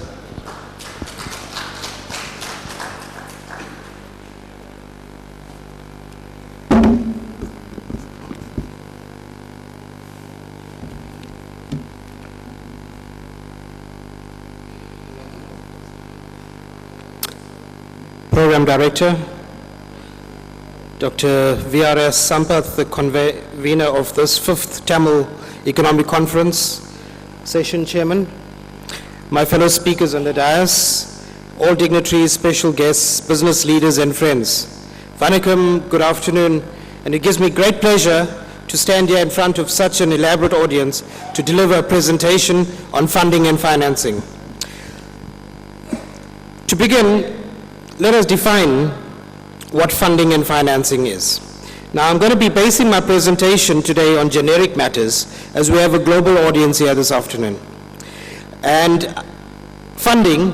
Program Director, Dr. VRS Sampath, the convener of this 5th Tamil Economic Conference Session Chairman, my fellow speakers on the dais, all dignitaries, special guests, business leaders and friends. Vanakkam, good afternoon, and it gives me great pleasure to stand here in front of such an elaborate audience to deliver a presentation on funding and financing. To begin, let us define what funding and financing is. Now, I'm going to be basing my presentation today on generic matters, as we have a global audience here this afternoon. And funding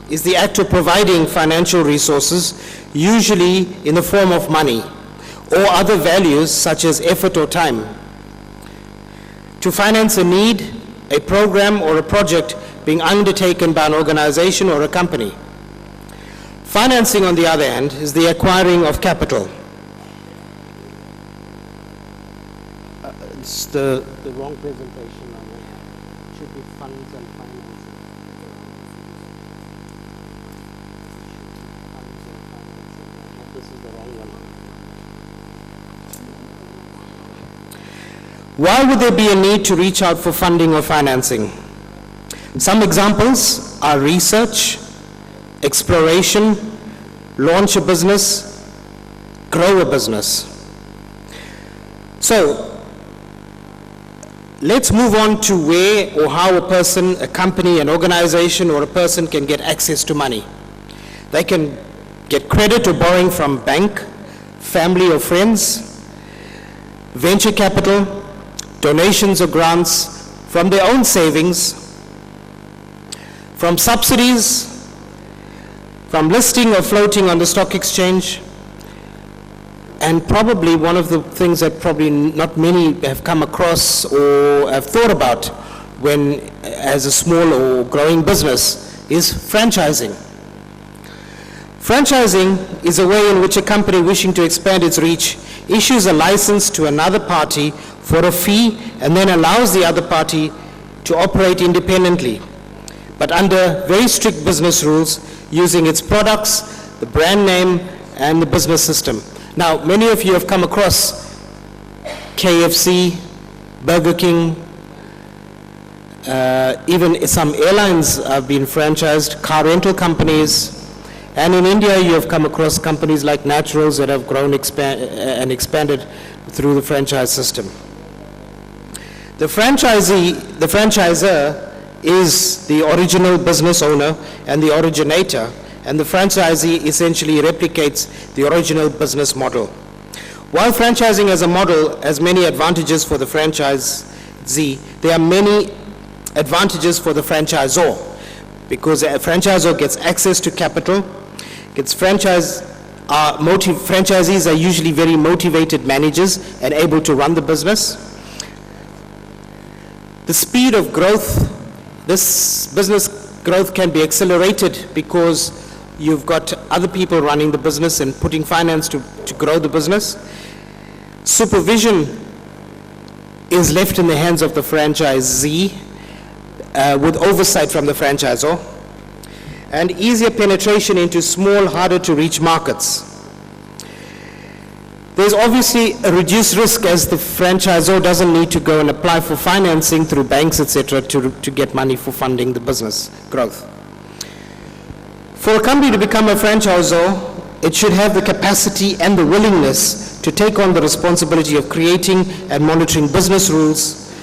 is the act of providing financial resources, usually in the form of money, or other values such as effort or time, to finance a need, a program, or a project being undertaken by an organization or a company. Financing, on the other hand, is the acquiring of capital. It's the wrong presentation. It should be funds and financing. This is the wrong one. Why would there be a need to reach out for funding or financing? Some examples are research, exploration, launch a business, grow a business. So, let's move on to where or how a person, a company, an organization, or a person can get access to money. They can get credit or borrowing from bank, family or friends, venture capital, donations or grants, from their own savings, from subsidies, from listing or floating on the stock exchange, and probably one of the things that probably not many have come across or have thought about when, as a small or growing business, is franchising. Franchising is a way in which a company wishing to expand its reach issues a license to another party for a fee and then allows the other party to operate independently, but under very strict business rules, using its products, the brand name, and the business system. Now, many of you have come across KFC, Burger King, even some airlines have been franchised, car rental companies, and in India you have come across companies like Naturals that have grown and expanded through the franchise system. The franchisor is the original business owner and the originator, and the franchisee essentially replicates the original business model. While franchising as a model has many advantages for the franchisee, there are many advantages for the franchisor, because a franchisor gets access to capital, franchisees are usually very motivated managers and able to run the business. The speed of growth, this business growth can be accelerated because you've got other people running the business and putting finance to grow the business. Supervision is left in the hands of the franchisee with oversight from the franchisor, and easier penetration into small, harder to reach markets. There's obviously a reduced risk as the franchisor doesn't need to go and apply for financing through banks, etc., to get money for funding the business growth. For a company to become a franchisor, it should have the capacity and the willingness to take on the responsibility of creating and monitoring business rules,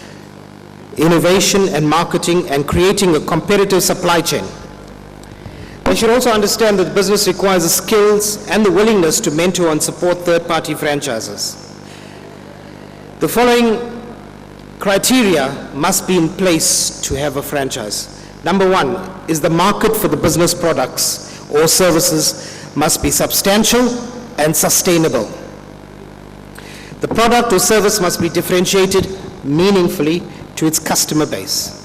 innovation and marketing, and creating a competitive supply chain. They should also understand that the business requires the skills and the willingness to mentor and support third-party franchises. The following criteria must be in place to have a franchise. Number one is the market for the business products or services must be substantial and sustainable. The product or service must be differentiated meaningfully to its customer base.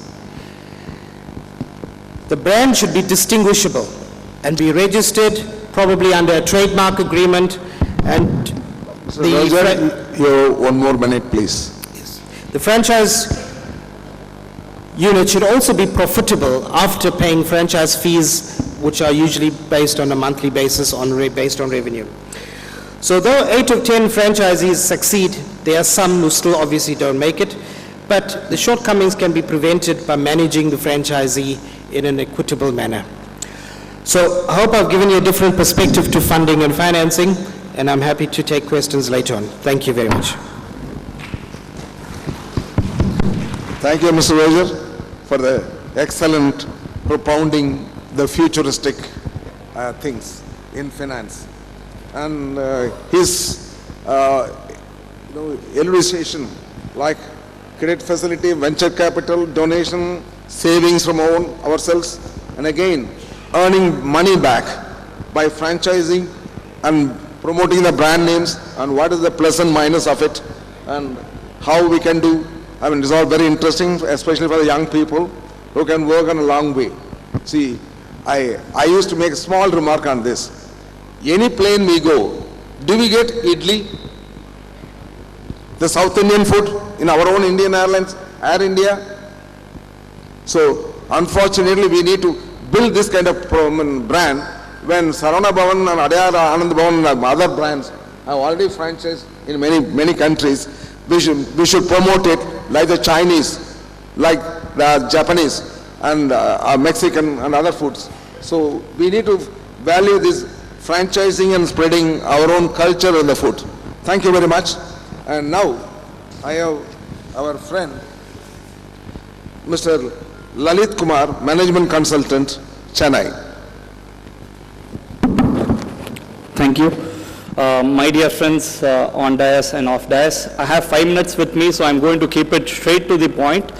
The brand should be distinguishable and be registered, probably under a trademark agreement, and one more minute, please. the franchise unit should also be profitable after paying franchise fees, which are usually based on a monthly basis based on revenue. So though 8 of 10 franchisees succeed, there are some who still obviously don't make it, but the shortcomings can be prevented by managing the franchisee in an equitable manner. So I hope I've given you a different perspective to funding and financing, and I'm happy to take questions later on. Thank you very much. Thank you, Mr. Roger, for the excellent propounding the futuristic things in finance. And his illustration, like credit facility, venture capital, donation, savings from ourselves, and again, earning money back by franchising and promoting the brand names, and what is the plus and minus of it, and how we can do. I mean, it's all very interesting, especially for the young people who can work on a long way. See, I used to make a small remark on this. Any plane we go, do we get idli? The South Indian food in our own Indian Airlines, Air India? So, unfortunately, we need to build this kind of brand when Saravana Bhavan and Adyar Anand Bhavan and other brands have already franchised in many countries. We should promote it like the Chinese, like the Japanese, and Mexican and other foods. So we need to value this franchising and spreading our own culture in the food. Thank you very much. And now I have our friend Mr. Lalit Kumar, Management Consultant, Chennai. Thank you. My dear friends on dais and off dais, I have 5 minutes with me, so I'm going to keep it straight to the point.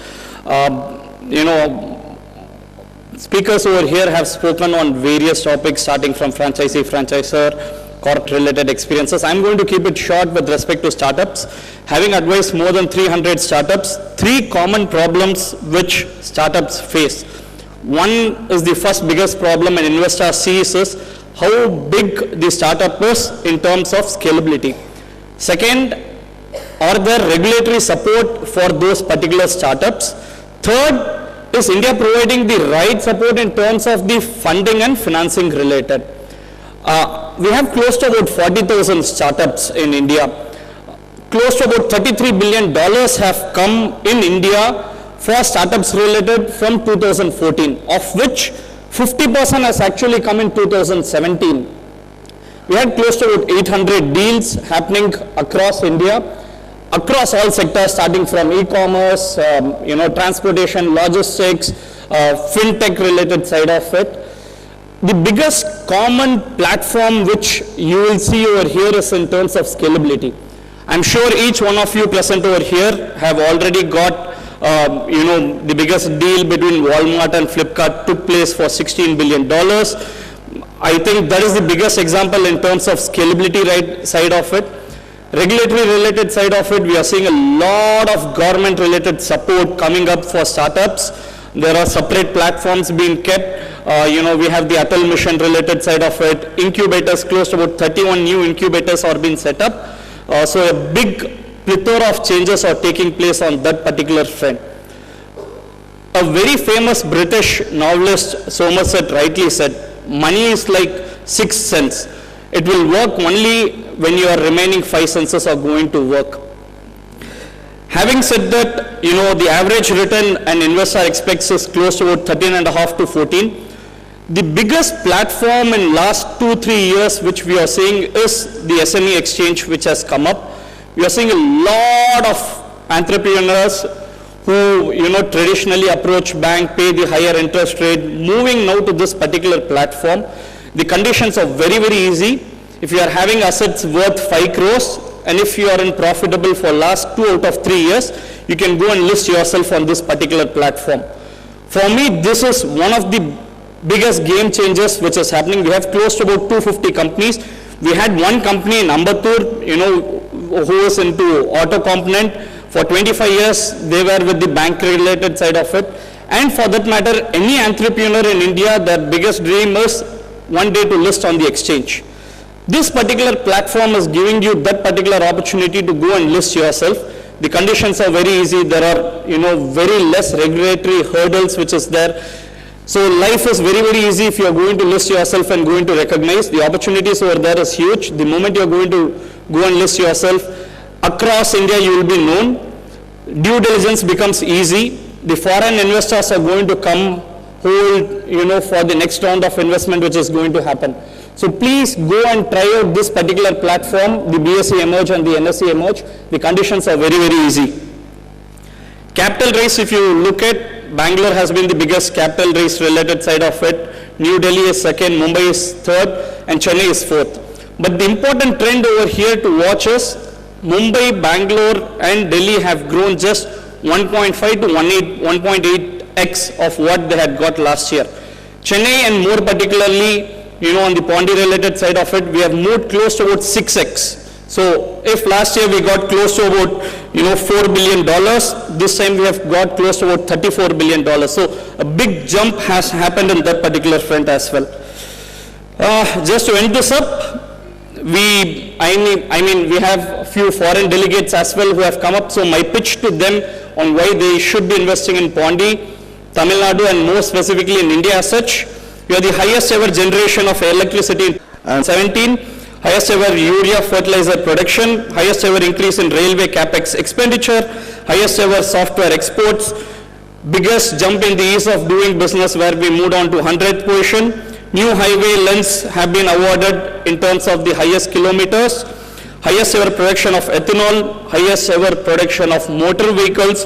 Speakers over here have spoken on various topics starting from franchisee, franchisor, corporate-related experiences. I'm going to keep it short with respect to startups. Having advised more than 300 startups, 3 common problems which startups face. One is the first biggest problem an investor sees is how big the startup is in terms of scalability. Second, are there regulatory support for those particular startups? Third, is India providing the right support in terms of the funding and financing related? We have close to about 40,000 startups in India. Close to about $33 billion have come in India for startups related from 2014, of which 50% has actually come in 2017. We had close to about 800 deals happening across India, across all sectors, starting from e-commerce, transportation, logistics, fintech related side of it. The biggest common platform which you will see over here is in terms of scalability. I'm sure each one of you present over here have already got the biggest deal between Walmart and Flipkart took place for $16 billion. I think that is the biggest example in terms of scalability side of it. Regulatory related side of it, we are seeing a lot of government related support coming up for startups. There are separate platforms being kept. We have the Atal Mission related side of it. Incubators, close to about 31 new incubators are being set up. So a big plethora of changes are taking place on that particular front. A very famous British novelist, Somerset, rightly said, money is like 6 cents. It will work only when your remaining 5 senses are going to work. Having said that, the average return an investor expects is close to about 13.5 to 14. The biggest platform in last 2-3 years which we are seeing is the SME exchange which has come up. We are seeing a lot of entrepreneurs who traditionally approach bank, pay the higher interest rate, moving now to this particular platform. The conditions are very, very easy. If you are having assets worth 5 crores and if you are in profitable for last 2 out of 3 years, you can go and list yourself on this particular platform. For me, this is one of the biggest game changers which is happening. We have close to about 250 companies. We had one company in Ambattur, who is into auto component. For 25 years, they were with the bank related side of it. And for that matter, any entrepreneur in India, their biggest dream is one day to list on the exchange. This particular platform is giving you that particular opportunity to go and list yourself. The conditions are very easy. There are, very less regulatory hurdles which is there. So life is very, very easy if you are going to list yourself and going to recognize. The opportunities over there is huge. The moment you are going to go and list yourself, across India you will be known. Due diligence becomes easy. The foreign investors are going to come hold, for the next round of investment which is going to happen. So please go and try out this particular platform, the BSE Emerge and the NSE Emerge. The conditions are very, very easy. Capital raise, if you look at, Bangalore has been the biggest capital raise related side of it. New Delhi is second, Mumbai is third, and Chennai is fourth. But the important trend over here to watch is Mumbai, Bangalore, and Delhi have grown just 1.5 to 1.8x of what they had got last year. Chennai, and more particularly, on the Pondi related side of it, we have moved close to about 6x. So if last year we got close to about $4 billion, this time we have got close to about $34 billion. So a big jump has happened in that particular front as well. Just to end this up, we have a few foreign delegates as well who have come up. So my pitch to them on why they should be investing in Pondi, Tamil Nadu, and more specifically in India as such. We are the highest ever generation of electricity in 2017. Highest ever urea fertilizer production, highest ever increase in railway capex expenditure, highest ever software exports, biggest jump in the ease of doing business where we moved on to 100th position. New highway lengths have been awarded in terms of the highest kilometers, highest ever production of ethanol, highest ever production of motor vehicles,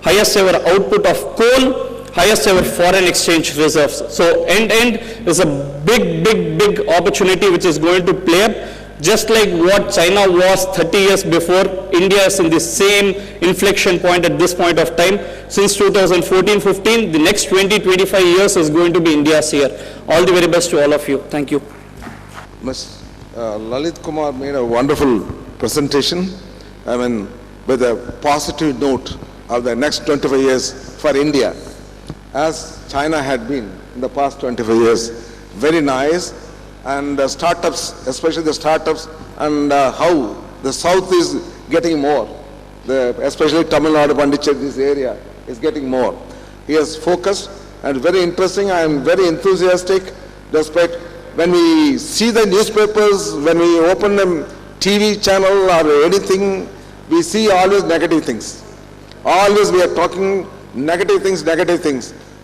highest ever output of coal, highest ever foreign exchange reserves. So end-to-end is a big opportunity which is going to play up. Just like what China was 30 years before, India is in the same inflection point at this point of time. Since 2014-15, the next 20-25 years is going to be India's year. All the very best to all of you. Thank you. Ms. Lalit Kumar made a wonderful presentation, with a positive note of the next 25 years for India, as China had been in the past 25 years. Very nice. And the startups, especially the startups, and how the South is getting more, especially Tamil Nadu, Pondicherry, this area is getting more. He has focused and very interesting. I am very enthusiastic, despite when we see the newspapers, when we open a TV channel or anything, we see always negative things. Always we are talking negative things.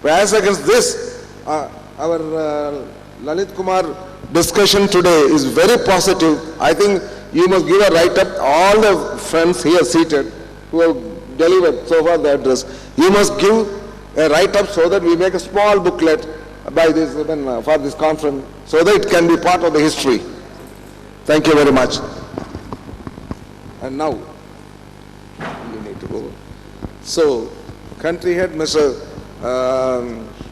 But as against this, our Lalit Kumar discussion today is very positive. I think you must give a write-up, all the friends here seated who have delivered so far the address. You must give a write-up so that we make a small booklet by this, for this conference, so that it can be part of the history. Thank you very much. And now, you need to go. So, country head Mr.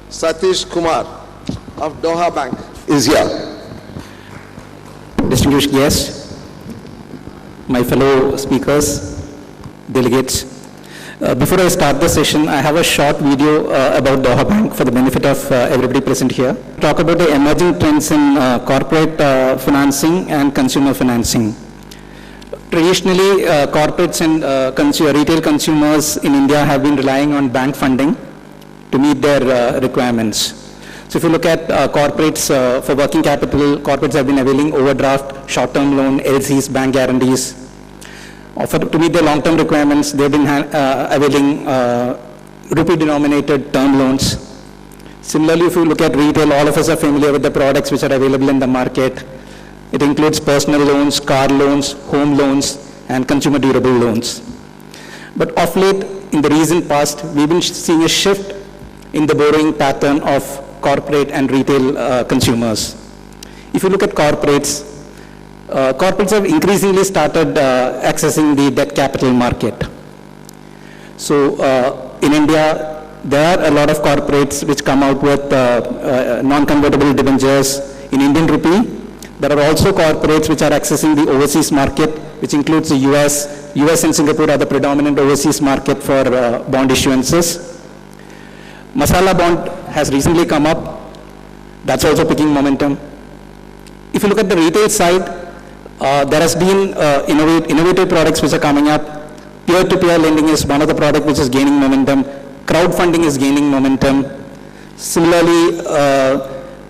Satish Kumar of Doha Bank is here. Distinguished guests, my fellow speakers, delegates. Before I start the session, I have a short video about Doha Bank for the benefit of everybody present here. Talk about the emerging trends in corporate financing and consumer financing. Traditionally, corporates and retail consumers in India have been relying on bank funding to meet their requirements. So if you look at corporates for working capital, corporates have been availing overdraft, short-term loan, LCs, bank guarantees. To meet their long-term requirements, they've been availing rupee-denominated term loans. Similarly, if you look at retail, all of us are familiar with the products which are available in the market. It includes personal loans, car loans, home loans, and consumer durable loans. But of late, in the recent past, we've been seeing a shift in the borrowing pattern of corporate and retail consumers. If you look at corporates, corporates have increasingly started accessing the debt capital market. So in India, there are a lot of corporates which come out with non-convertible debentures in Indian rupee. There are also corporates which are accessing the overseas market, which includes the US. US and Singapore are the predominant overseas market for bond issuances. Masala bond has recently come up. That's also picking momentum. If you look at the retail side, there has been innovative products which are coming up. Peer-to-peer lending is one of the products which is gaining momentum. Crowdfunding is gaining momentum. Similarly,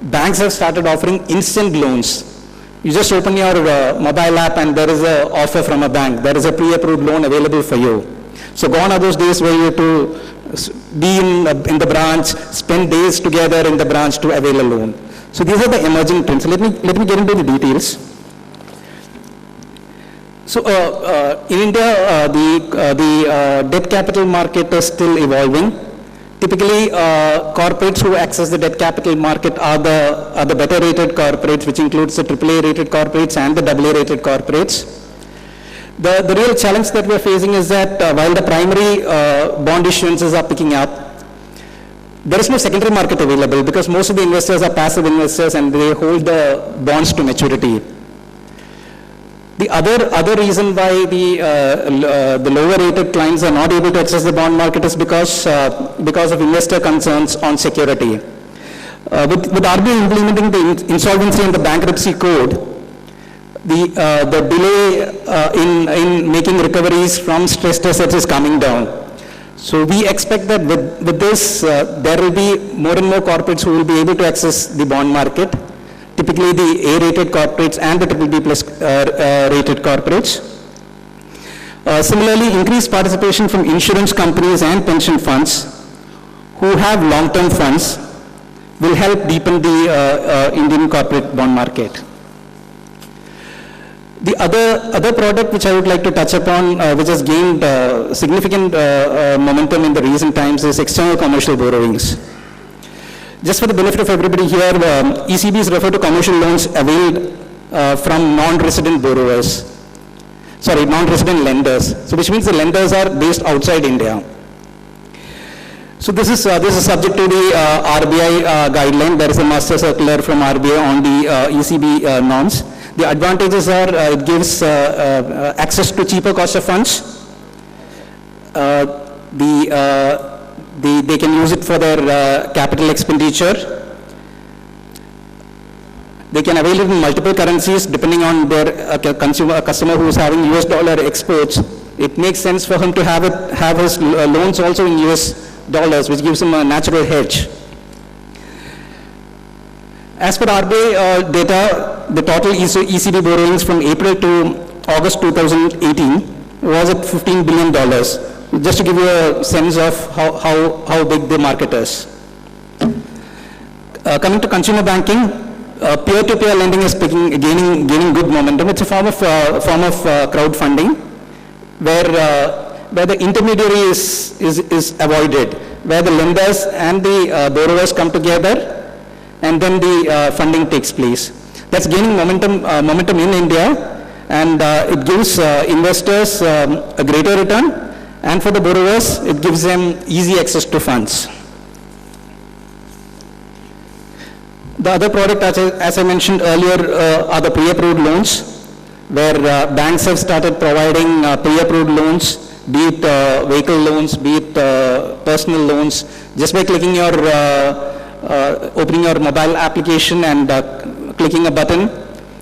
banks have started offering instant loans. You just open your mobile app and there is an offer from a bank. There is a pre-approved loan available for you. So gone are those days where you have to be in the branch, spend days together in the branch to avail a loan. So these are the emerging trends. Let me get into the details. So in India, the debt capital market is still evolving. Typically, corporates who access the debt capital market are the better rated corporates, which includes the AAA rated corporates and the AA rated corporates. The real challenge that we're facing is that while the primary bond issuances are picking up, there is no secondary market available because most of the investors are passive investors and they hold the bonds to maturity. The other reason why the lower rated clients are not able to access the bond market is because of investor concerns on security. With RBI implementing the insolvency and the bankruptcy code, the delay in making recoveries from stressed assets is coming down. So we expect that with this, there will be more and more corporates who will be able to access the bond market, typically the A-rated corporates and the BBB plus rated corporates. Similarly, increased participation from insurance companies and pension funds who have long-term funds will help deepen the Indian corporate bond market. The other product which I would like to touch upon, which has gained significant momentum in the recent times, is external commercial borrowings. Just for the benefit of everybody here, ECBs refer to commercial loans availed from non-resident borrowers. Sorry, non-resident lenders. So which means the lenders are based outside India. So this is subject to the RBI guideline. There is a master circular from RBI on the ECB norms. The advantages are it gives access to cheaper cost of funds. They can use it for their capital expenditure. They can avail it in multiple currencies depending on their customer who is having US dollar exports. It makes sense for him to have his loans also in US dollars, which gives him a natural hedge. As per RBI data, the total ECB borrowings from April to August 2018 was at $15 billion. Just to give you a sense of how big the market is. Coming to consumer banking, peer-to-peer lending is gaining good momentum. It's a form of crowdfunding where the intermediary is avoided, where the lenders and the borrowers come together, and then the funding takes place. That's gaining momentum in India, and it gives investors a greater return, and for the borrowers, it gives them easy access to funds. The other product, as I mentioned earlier, are the pre-approved loans, where banks have started providing pre-approved loans, be it vehicle loans, be it personal loans. Just by clicking your, opening your mobile application and clicking a button,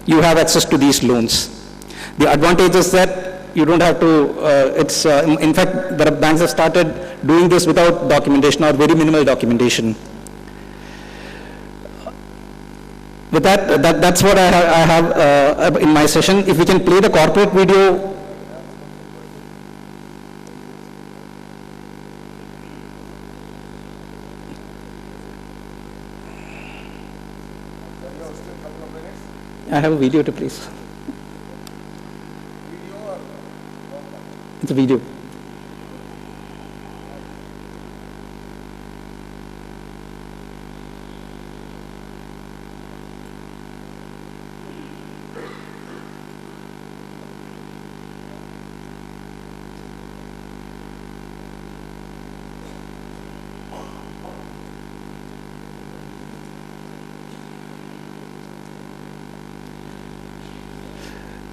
you have access to these loans. The advantage is that you don't have to, in fact, the banks have started doing this without documentation or very minimal documentation. With that's what I have in my session. If we can play the corporate video. I have a video to please. It's a video.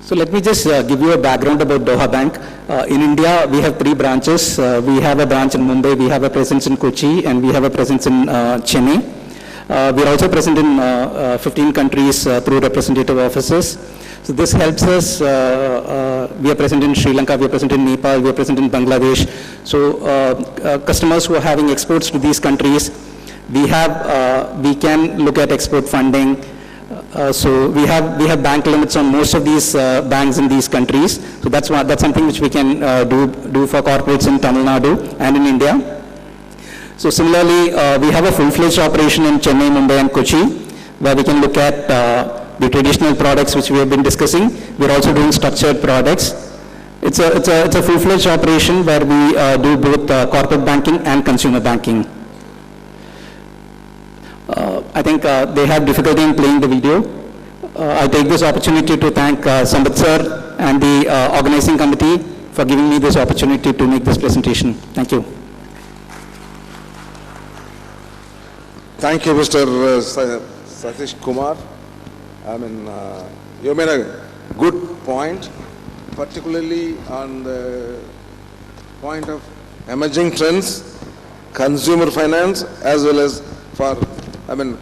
So let me just give you a background about Doha Bank. In India, we have 3 branches. We have a branch in Mumbai, we have a presence in Kochi, and we have a presence in Chennai. We are also present in 15 countries through representative offices. So this helps us. We are present in Sri Lanka, we are present in Nepal, we are present in Bangladesh. So customers who are having exports to these countries, we can look at export funding. So we have bank limits on most of these banks in these countries. So that's something which we can do for corporates in Tamil Nadu and in India. So similarly, we have a full-fledged operation in Chennai, Mumbai, and Kochi, where we can look at the traditional products which we have been discussing. We're also doing structured products. It's a full-fledged operation where we do both corporate banking and consumer banking. I think they have difficulty in playing the video. I take this opportunity to thank Sambat sir and the organizing committee for giving me this opportunity to make this presentation. Thank you. Thank you, Mr. Satish Kumar. I mean, you made a good point, particularly on the point of emerging trends, consumer finance, as well as for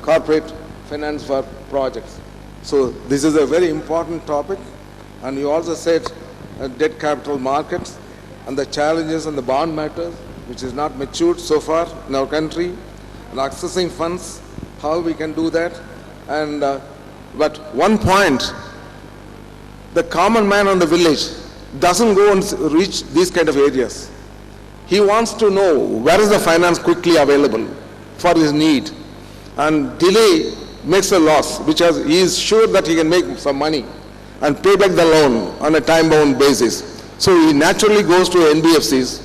corporate finance for projects. So this is a very important topic, and you also said debt capital markets and the challenges and the bond matters, which is not matured so far in our country, and accessing funds, how we can do that. And but one point, the common man on the village doesn't go and reach these kind of areas. He wants to know where is the finance quickly available for his need. And delay makes a loss, he is sure that he can make some money. and pay back the loan on a time-bound basis. So he naturally goes to NBFCs,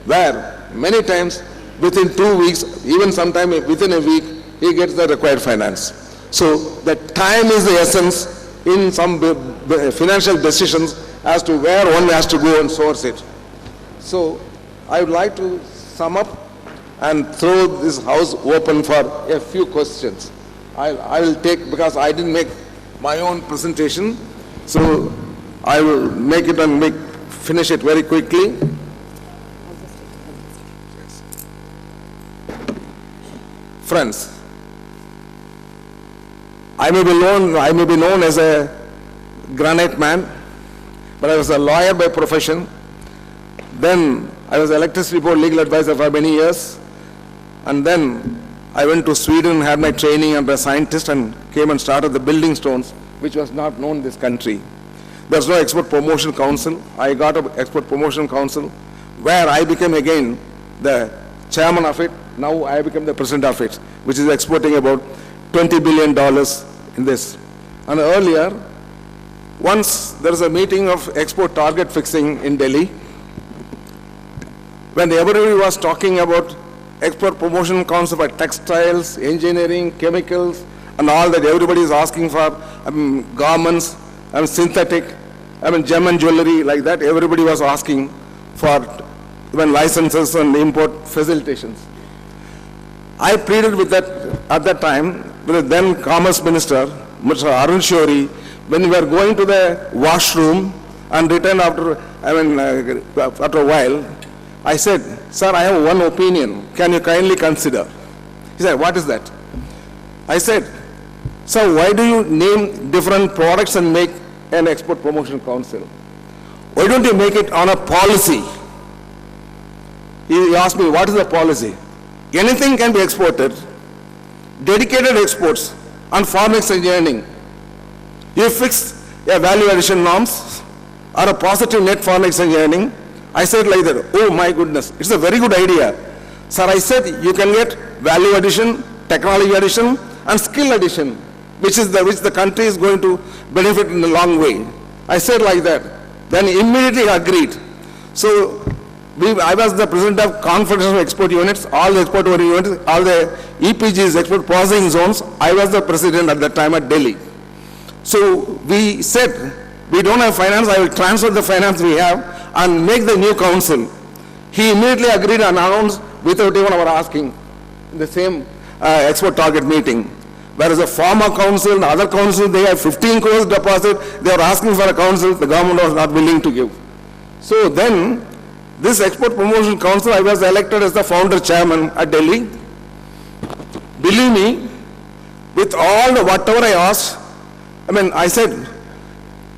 where many times within 2 weeks, even sometime within a week, he gets the required finance. So the time is the essence in some financial decisions as to where one has to go and source it. So I would like to sum up and throw this house open for a few questions. I will take, because I didn't make my own presentation, so I will make it and finish it very quickly. Friends, I may be known as a granite man, but I was a lawyer by profession. Then I was electricity board legal advisor for many years, and then I went to Sweden, had my training as a scientist, and came and started the Building Stones, which was not known in this country. There was no Export Promotion Council. I got an Export Promotion Council, where I became again the chairman of it. Now I become the president of it, which is exporting about $20 billion in this. And earlier, once there was a meeting of export target fixing in Delhi, when everybody was talking about Export Promotion Council for textiles, engineering, chemicals, and all that, everybody is asking for garments, synthetic, gem and jewelry, like that. Everybody was asking for licenses and import facilitations. I pleaded with that at that time with the then Commerce Minister, Mr. Arun Shourie, when we were going to the washroom and returned after a while. I said, sir, I have one opinion. Can you kindly consider? He said, what is that? I said, sir, why do you name different products and make an Export Promotion Council? Why don't you make it on a policy? He asked me, what is the policy? Anything can be exported, dedicated exports, and foreign exchange earning. You fix a value addition norms or a positive net foreign exchange earning. I said like that, oh my goodness, it's a very good idea. Sir, I said you can get value addition, technology addition, and skill addition, which the country is going to benefit in a long way. I said like that. Then immediately agreed. So I was the president of Confederation of Export Units, all the export units, all the EPGs, export processing zones. I was the president at that time at Delhi. So we said, we don't have finance, I will transfer the finance we have and make the new council. He immediately agreed and announced without even our asking in the same export target meeting. Whereas a former council and other council, they have 15 crores deposit, they were asking for a council, the government was not willing to give. So then, this Export Promotion Council, I was elected as the founder chairman at Delhi. Believe me, with all the whatever I asked, I said,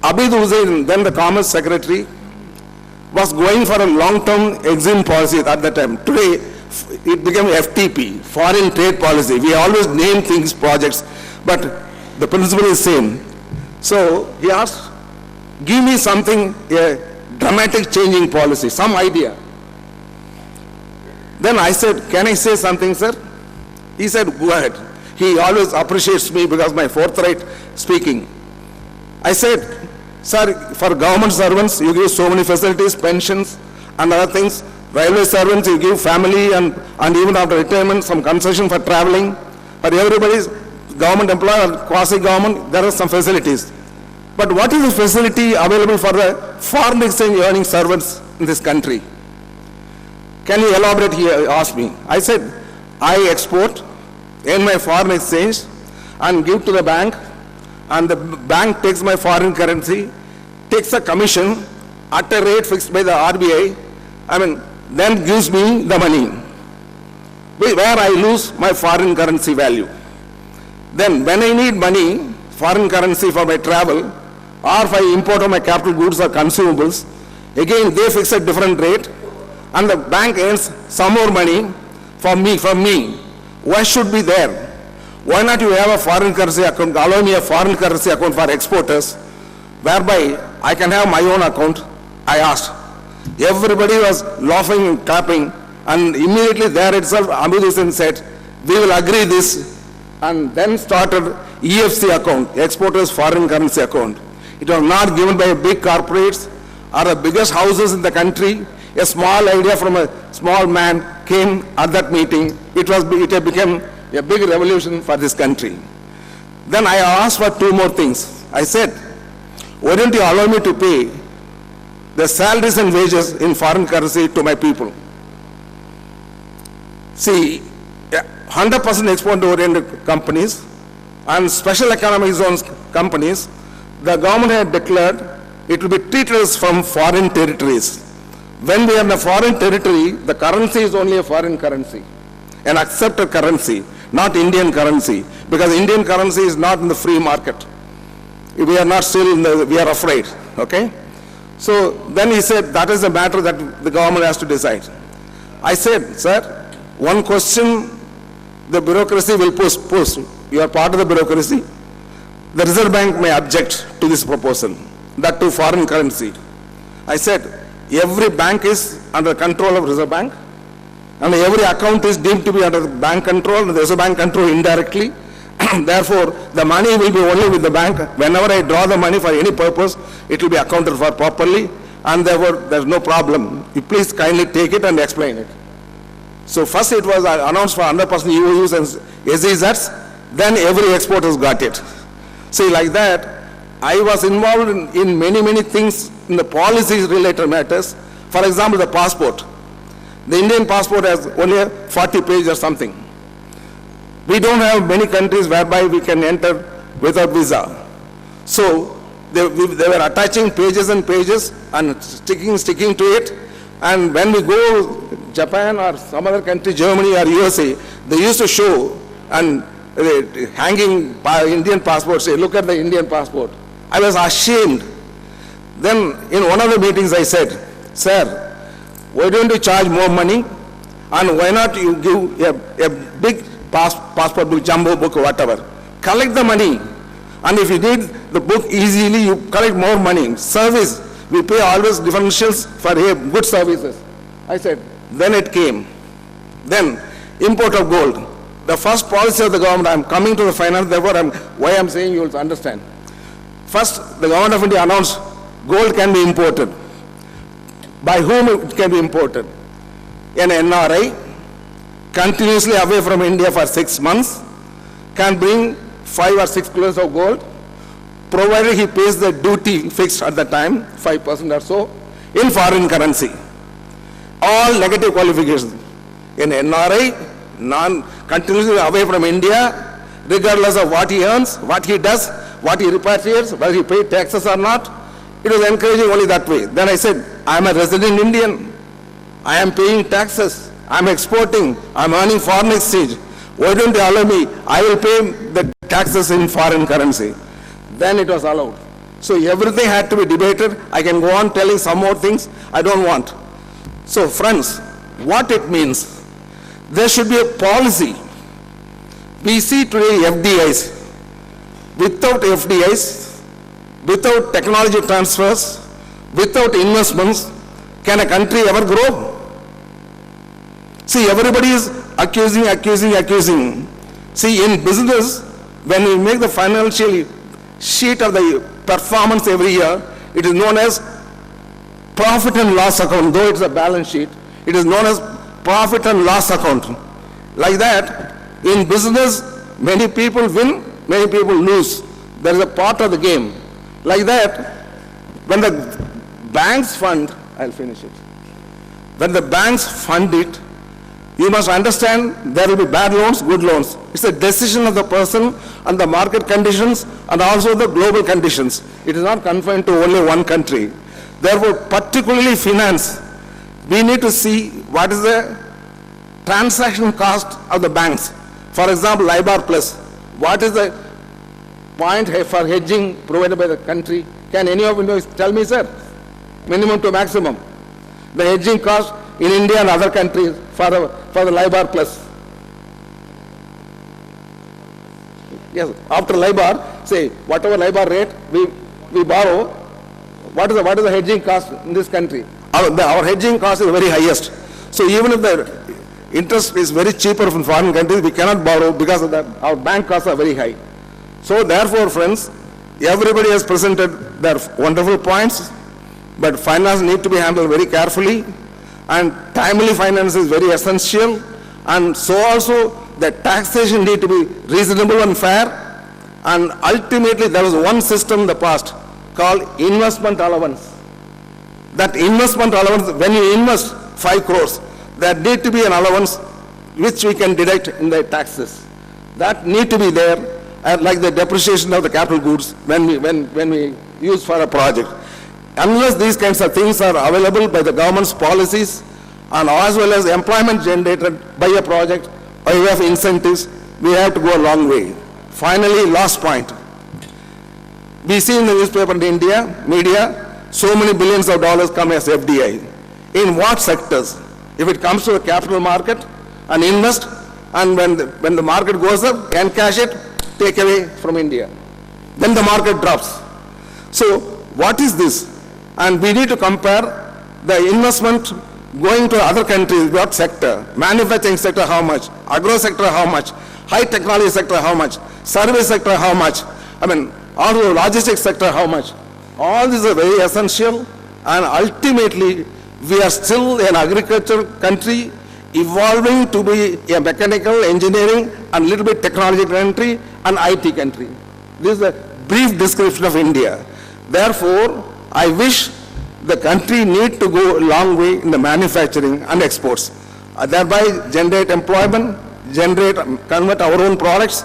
Abid Hussain, then the Commerce Secretary, was going for a long-term exim policy at that time. Today, it became FTP, Foreign Trade Policy. We always name things, projects, but the principle is same. So he asked, give me something, a dramatic changing policy, some idea. Then I said, can I say something, sir? He said, go ahead. He always appreciates me because my forthright speaking. I said, sir, for government servants, you give so many facilities, pensions and other things. Railway servants, you give family and even after retirement, some concession for traveling. For everybody's government employee or quasi-government, there are some facilities. But what is the facility available for the foreign exchange earning servants in this country? Can you elaborate here, ask me. I said, I export, earn my foreign exchange and give to the bank, and the bank takes my foreign currency, takes a commission at a rate fixed by the RBI, then gives me the money, where I lose my foreign currency value. Then when I need money, foreign currency for my travel, or if I import of my capital goods or consumables, again they fix a different rate, and the bank earns some more money from me. Why should be there? Why not you have a foreign currency account, allow me a foreign currency account for exporters, whereby I can have my own account? I asked. Everybody was laughing and clapping, and immediately there itself, Abid Hussain said, we will agree this, and then started EFC account, Exporters Foreign Currency Account. It was not given by big corporates or the biggest houses in the country. A small idea from a small man came at that meeting. It had become a big revolution for this country. Then I asked for two more things. I said, why don't you allow me to pay the salaries and wages in foreign currency to my people? See, 100% export-oriented companies and special economic zones companies, the government had declared it will be treated as from foreign territories. When we are in a foreign territory, the currency is only a foreign currency, an accepted currency, not Indian currency, because Indian currency is not in the free market. We are not still we are afraid, okay? So then he said, that is a matter that the government has to decide. I said, sir, one question the bureaucracy will post. You are part of the bureaucracy. The Reserve Bank may object to this proposal, that to foreign currency. I said, every bank is under control of Reserve Bank, and every account is deemed to be under bank control, the Reserve Bank control indirectly. Therefore, the money will be only with the bank. Whenever I draw the money for any purpose, it will be accounted for properly, and therefore there is no problem. You please kindly take it and explain it. So first it was announced for 100% EOUs and SEZs, then every exporter got it. See, like that, I was involved in many things in the policies related matters. For example, the passport. The Indian passport has only 40 pages or something. We don't have many countries whereby we can enter without visa. So they were attaching pages and pages and sticking to it. And when we go Japan or some other country, Germany or USA, they used to show and hanging Indian passport, say, look at the Indian passport. I was ashamed. Then in one of the meetings I said, sir, why don't you charge more money? And why not you give a big passport book, jumbo book, or whatever. Collect the money. And if you need the book easily, you collect more money. Service, we pay always differentials for good services. I said, then it came. Then, import of gold. The first policy of the government, I'm coming to the finance, therefore why I'm saying you will understand. First, the government of India announced gold can be imported. By whom it can be imported? An NRI, continuously away from India for 6 months, can bring 5 or 6 kilos of gold, provided he pays the duty fixed at the time, 5% or so, in foreign currency. All negative qualifications. An NRI, continuously away from India, regardless of what he earns, what he does, what he repatriates, whether he pays taxes or not, it was encouraging only that way. Then I said, I am a resident Indian. I am paying taxes. I am exporting. I am earning foreign exchange. Why don't you allow me? I will pay the taxes in foreign currency. Then it was allowed. So everything had to be debated. I can go on telling some more things I don't want. So friends, what it means, there should be a policy. We see today FDIs. Without FDIs, without technology transfers, without investments, can a country ever grow? See, everybody is accusing. See, in business, when we make the financial sheet of the performance every year, it is known as profit and loss account. Though it's a balance sheet, it is known as profit and loss account. Like that, in business, many people win, many people lose. There is a part of the game. Like that, when the banks fund, I'll finish it. When the banks fund it, you must understand there will be bad loans, good loans. It's a decision of the person and the market conditions and also the global conditions. It is not confined to only one country. Therefore, particularly finance, we need to see what is the transaction cost of the banks. For example, LIBOR plus. What is the point for hedging provided by the country? Can any of you tell me, sir? Minimum to maximum. The hedging cost in India and other countries for the LIBOR plus. Yes, after LIBOR, say whatever LIBOR rate we borrow, what is the hedging cost in this country? Our hedging cost is very highest. So even if the interest is very cheaper from foreign countries, we cannot borrow because of that. Our bank costs are very high. So therefore, friends, everybody has presented their wonderful points, but finance need to be handled very carefully, and timely finance is very essential, and so also the taxation need to be reasonable and fair, and ultimately there was one system in the past called investment allowance. That investment allowance, when you invest 5 crores, there need to be an allowance which we can deduct in the taxes. That need to be there, like the depreciation of the capital goods when we use for a project. Unless these kinds of things are available by the government's policies and as well as employment generated by a project by way of incentives, we have to go a long way. Finally, last point. We see in the newspaper in India, media, so many billions of dollars come as FDI. In what sectors? If it comes to a capital market and invest, and when the market goes up, encash it, take away from India. Then the market drops. So what is this? And we need to compare the investment going to other countries, what sector? Manufacturing sector, how much? Agro sector, how much? High technology sector, how much? Service sector, how much? I mean, also logistics sector, how much? All these are very essential, and ultimately, we are still an agriculture country evolving to be a mechanical, engineering, and little bit technology country, and IT country. This is a brief description of India. Therefore, I wish the country need to go a long way in the manufacturing and exports, thereby generate employment, convert our own products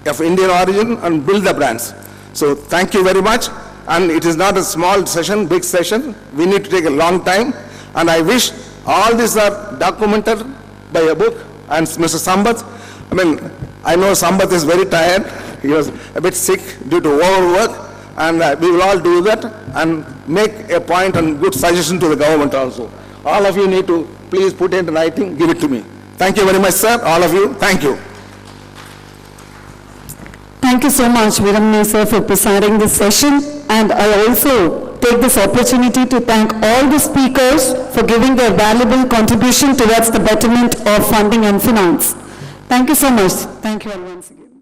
of Indian origin, and build the brands. So thank you very much. And it is not a small session, big session. We need to take a long time. And I wish all these are documented by a book. And Mr. Sambath, I mean, I know Sambath is very tired. He was a bit sick due to overwork. And we will all do that and make a point and good suggestion to the government also. All of you need to please put it in writing, give it to me. Thank you very much, sir. All of you, thank you. Thank you so much, Veeramani sir, for presiding this session. And I also take this opportunity to thank all the speakers for giving their valuable contribution towards the betterment of funding and finance. Thank you so much. Thank you all once again.